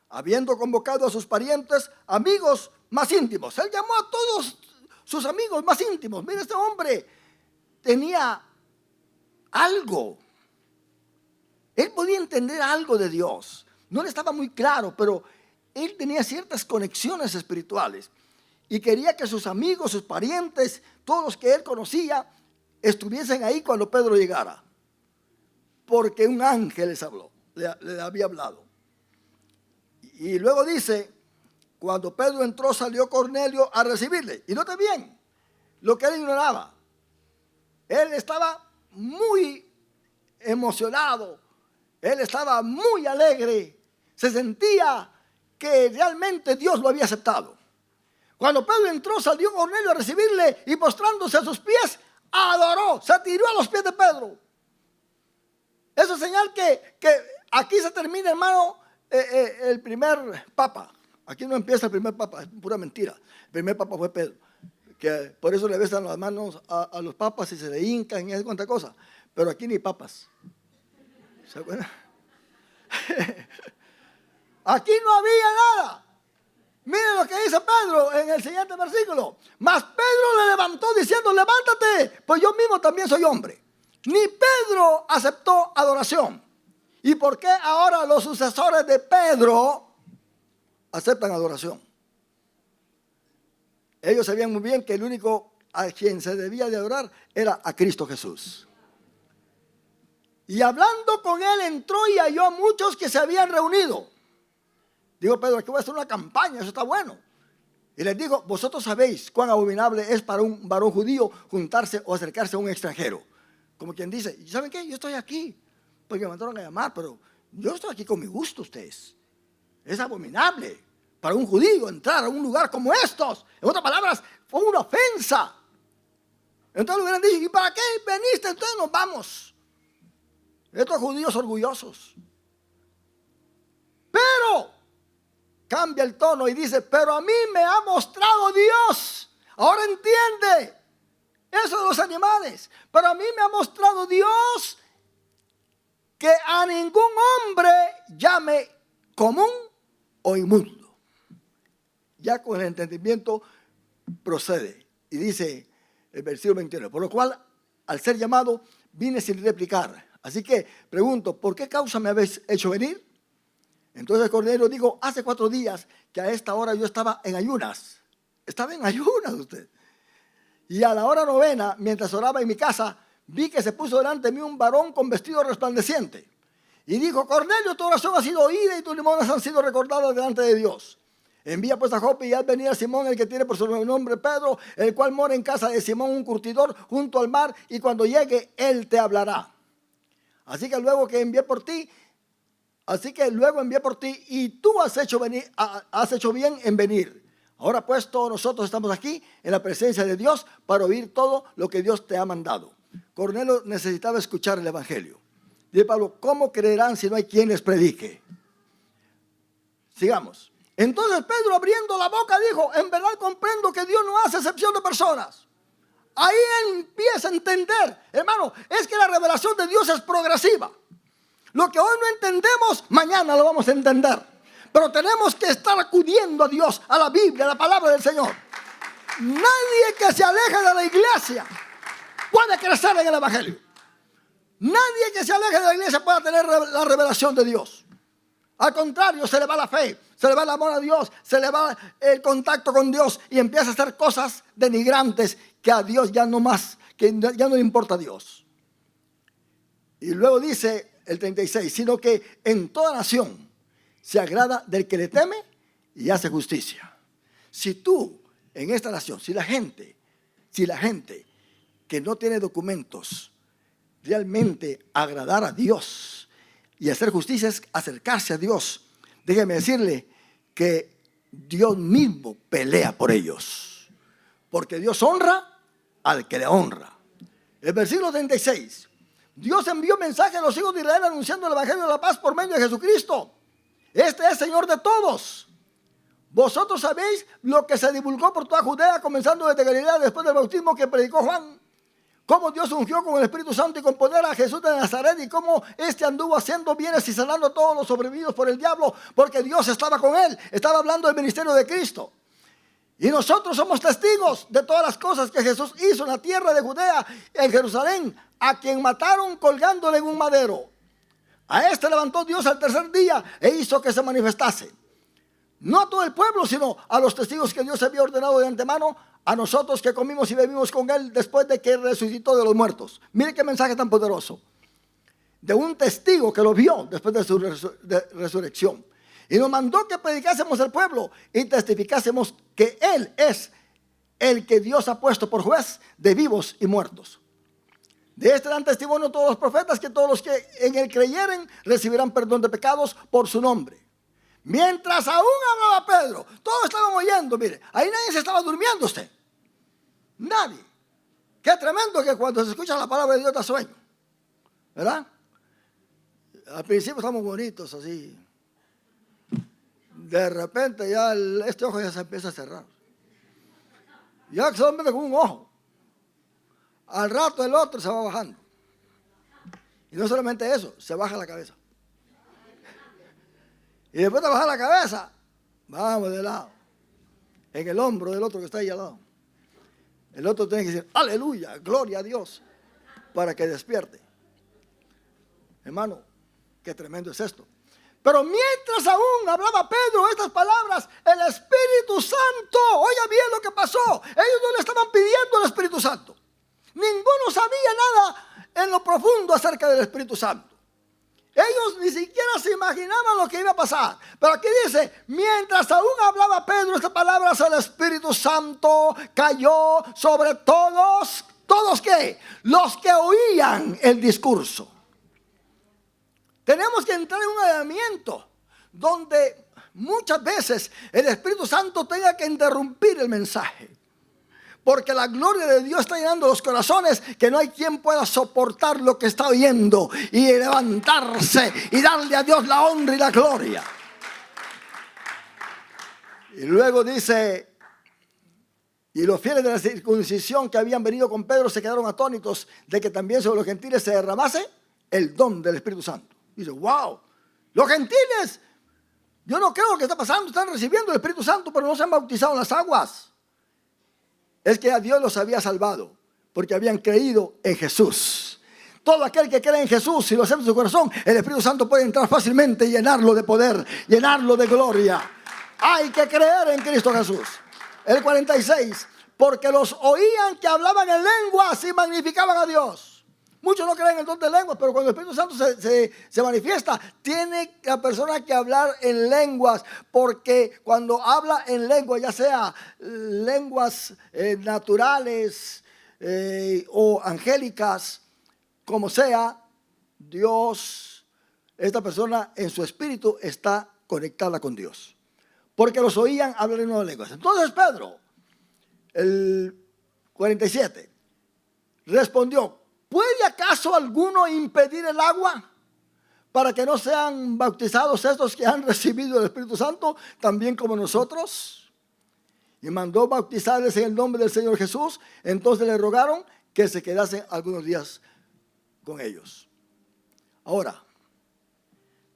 A: habiendo convocado a sus parientes, amigos más íntimos. Él llamó a todos sus amigos más íntimos. Mira, este hombre tenía algo. Él podía entender algo de Dios. No le estaba muy claro, pero él tenía ciertas conexiones espirituales y quería que sus amigos, sus parientes, todos los que él conocía, estuviesen ahí cuando Pedro llegara. Porque un ángel les habló, le había hablado. Y luego dice, cuando Pedro entró, salió Cornelio a recibirle. Y note bien lo que él ignoraba. Él estaba muy emocionado, él estaba muy alegre, se sentía que realmente Dios lo había aceptado. Cuando Pedro entró, salió Cornelio a recibirle y postrándose a sus pies, adoró, se tiró a los pies de Pedro. Eso es señal que aquí se termina, hermano, el primer papa. Aquí no empieza el primer papa, es pura mentira. El primer papa fue Pedro, que por eso le besan las manos a los papas y se le hincan y hace cuánta cosa. Pero aquí ni papas. ¿Se acuerdan? Aquí no había nada. Miren lo que dice Pedro en el siguiente versículo. Mas Pedro le levantó diciendo, levántate, pues yo mismo también soy hombre. Ni Pedro aceptó adoración. ¿Y por qué ahora los sucesores de Pedro aceptan adoración? Ellos sabían muy bien que el único a quien se debía de adorar era a Cristo Jesús. Y hablando con él, entró y halló a muchos que se habían reunido. Digo, Pedro, aquí voy a hacer una campaña, eso está bueno. Y les digo, vosotros sabéis cuán abominable es para un varón judío juntarse o acercarse a un extranjero. Como quien dice, ¿saben qué? Yo estoy aquí porque me mandaron a llamar, pero yo estoy aquí con mi gusto ustedes. Es abominable para un judío entrar a un lugar como estos. En otras palabras, fue una ofensa. Entonces le hubieran dicho, ¿y para qué veniste? Entonces nos vamos. Estos judíos orgullosos. Pero cambia el tono y dice, pero a mí me ha mostrado Dios. Ahora entiende. eso de los animales. Pero a mí me ha mostrado Dios que a ningún hombre llame común o inmundo. Ya con el entendimiento procede. Y dice el versículo 21, por lo cual, al ser llamado, vine sin replicar. Así que pregunto, ¿por qué causa me habéis hecho venir? Entonces Cornelio dijo, hace 4 días que a esta hora yo estaba en ayunas. Estaba en ayunas usted. Y a la hora 9, mientras oraba en mi casa, vi que se puso delante de mí un varón con vestido resplandeciente. Y dijo, Cornelio, tu oración ha sido oída y tus limonas han sido recordadas delante de Dios. Envía pues a Jope y haz venir a Simón, el que tiene por su nombre Pedro, el cual mora en casa de Simón, un curtidor, junto al mar, y cuando llegue, él te hablará. Así que luego envié por ti, y tú has hecho bien en venir. Ahora pues todos nosotros estamos aquí en la presencia de Dios para oír todo lo que Dios te ha mandado. Cornelio necesitaba escuchar el evangelio. Dice Pablo, ¿cómo creerán si no hay quien les predique? Sigamos. Entonces Pedro, abriendo la boca, dijo, en verdad comprendo que Dios no hace excepción de personas. Ahí empieza a entender, hermano, es que la revelación de Dios es progresiva. Lo que hoy no entendemos, mañana lo vamos a entender. Pero tenemos que estar acudiendo a Dios, a la Biblia, a la palabra del Señor. Nadie que se aleje de la iglesia puede crecer en el evangelio. Nadie que se aleje de la iglesia puede tener la revelación de Dios. Al contrario, se le va la fe, se le va el amor a Dios, se le va el contacto con Dios y empieza a hacer cosas denigrantes que a Dios ya no le importa a Dios. Y luego dice el 36, sino que en toda nación se agrada del que le teme y hace justicia. Si tú en esta nación, si la gente que no tiene documentos realmente agradar a Dios y hacer justicia es acercarse a Dios, déjeme decirle que Dios mismo pelea por ellos, porque Dios honra al que le honra. El versículo 36, Dios envió mensaje a los hijos de Israel anunciando el evangelio de la paz por medio de Jesucristo. Este es Señor de todos. Vosotros sabéis lo que se divulgó por toda Judea, comenzando desde Galilea después del bautismo que predicó Juan. Cómo Dios ungió con el Espíritu Santo y con poder a Jesús de Nazaret, y cómo éste anduvo haciendo bienes y sanando a todos los oprimidos por el diablo, porque Dios estaba con él. Estaba hablando del ministerio de Cristo. Y nosotros somos testigos de todas las cosas que Jesús hizo en la tierra de Judea, en Jerusalén, a quien mataron colgándole en un madero. A este levantó Dios al tercer día e hizo que se manifestase. No a todo el pueblo, sino a los testigos que Dios había ordenado de antemano, a nosotros que comimos y bebimos con él después de que resucitó de los muertos. Mire qué mensaje tan poderoso. De un testigo que lo vio después de su resurrección. Y nos mandó que predicásemos al pueblo y testificásemos que él es el que Dios ha puesto por juez de vivos y muertos. De este dan testimonio todos los profetas, que todos los que en él creyeren recibirán perdón de pecados por su nombre. Mientras aún hablaba Pedro, todos estaban oyendo, mire, ahí nadie se estaba durmiendo usted. Nadie. Qué tremendo que cuando se escucha la palabra de Dios da sueño. ¿Verdad? Al principio estamos bonitos así. De repente ya este ojo ya se empieza a cerrar. Ya solamente con un ojo. Al rato el otro se va bajando. Y no solamente eso, se baja la cabeza. Y después de bajar la cabeza, vamos de lado. En el hombro del otro que está ahí al lado. El otro tiene que decir, aleluya, gloria a Dios, para que despierte. Hermano, qué tremendo es esto. Pero mientras aún hablaba Pedro estas palabras, el Espíritu Santo, oiga bien lo que pasó. Ellos no le estaban pidiendo al Espíritu Santo. Ninguno sabía nada en lo profundo acerca del Espíritu Santo. Ellos ni siquiera se imaginaban lo que iba a pasar. Pero aquí dice, mientras aún hablaba Pedro estas palabras, el Espíritu Santo cayó sobre todos. ¿Todos qué? Los que oían el discurso. Tenemos que entrar en un allanamiento donde muchas veces el Espíritu Santo tenga que interrumpir el mensaje. Porque la gloria de Dios está llenando los corazones, que no hay quien pueda soportar lo que está oyendo y levantarse y darle a Dios la honra y la gloria. Y luego dice, Y los fieles de la circuncisión que habían venido con Pedro se quedaron atónitos de que también sobre los gentiles se derramase el don del Espíritu Santo. Dice, wow, los gentiles, yo no creo que está pasando, están recibiendo el Espíritu Santo, pero no se han bautizado en las aguas. Es que a Dios los había salvado, porque habían creído en Jesús. Todo aquel que cree en Jesús, si lo acepta en su corazón, el Espíritu Santo puede entrar fácilmente y llenarlo de poder, llenarlo de gloria. Hay que creer en Cristo Jesús. El 46, porque los oían que hablaban en lenguas y magnificaban a Dios. Muchos no creen en el don de lenguas, pero cuando el Espíritu Santo se manifiesta, tiene la persona que hablar en lenguas, porque cuando habla en lenguas, ya sea lenguas naturales o angélicas, como sea, Dios, esta persona en su espíritu está conectada con Dios. Porque los oían hablar en nuevas lenguas. Entonces Pedro, el 47, respondió, ¿puede acaso alguno impedir el agua para que no sean bautizados estos que han recibido el Espíritu Santo, también como nosotros? Y mandó bautizarles en el nombre del Señor Jesús. Entonces le rogaron que se quedasen algunos días con ellos. Ahora,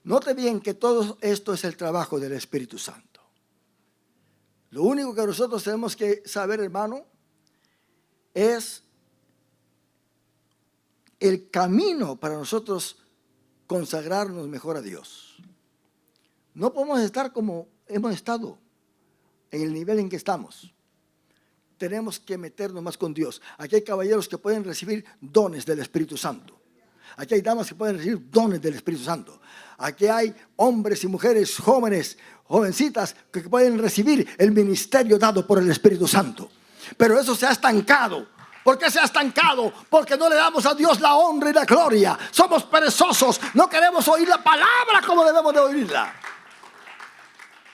A: note bien que todo esto es el trabajo del Espíritu Santo. Lo único que nosotros tenemos que saber, hermano, es el camino para nosotros consagrarnos mejor a Dios. No podemos estar como hemos estado en el nivel en que estamos. Tenemos que meternos más con Dios. Aquí hay caballeros que pueden recibir dones del Espíritu Santo. Aquí hay damas que pueden recibir dones del Espíritu Santo. Aquí hay hombres y mujeres jóvenes, jovencitas que pueden recibir el ministerio dado por el Espíritu Santo. Pero eso se ha estancado. ¿Por qué se ha estancado? Porque no le damos a Dios la honra y la gloria. Somos perezosos. No queremos oír la palabra como debemos de oírla.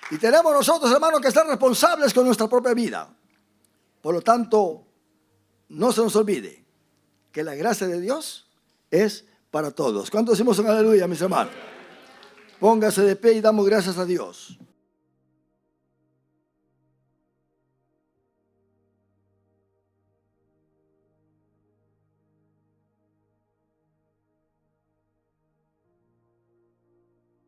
A: Y tenemos nosotros, hermanos, que ser responsables con nuestra propia vida. Por lo tanto, no se nos olvide que la gracia de Dios es para todos. ¿Cuántos decimos un aleluya, mis hermanos? Póngase de pie y damos gracias a Dios.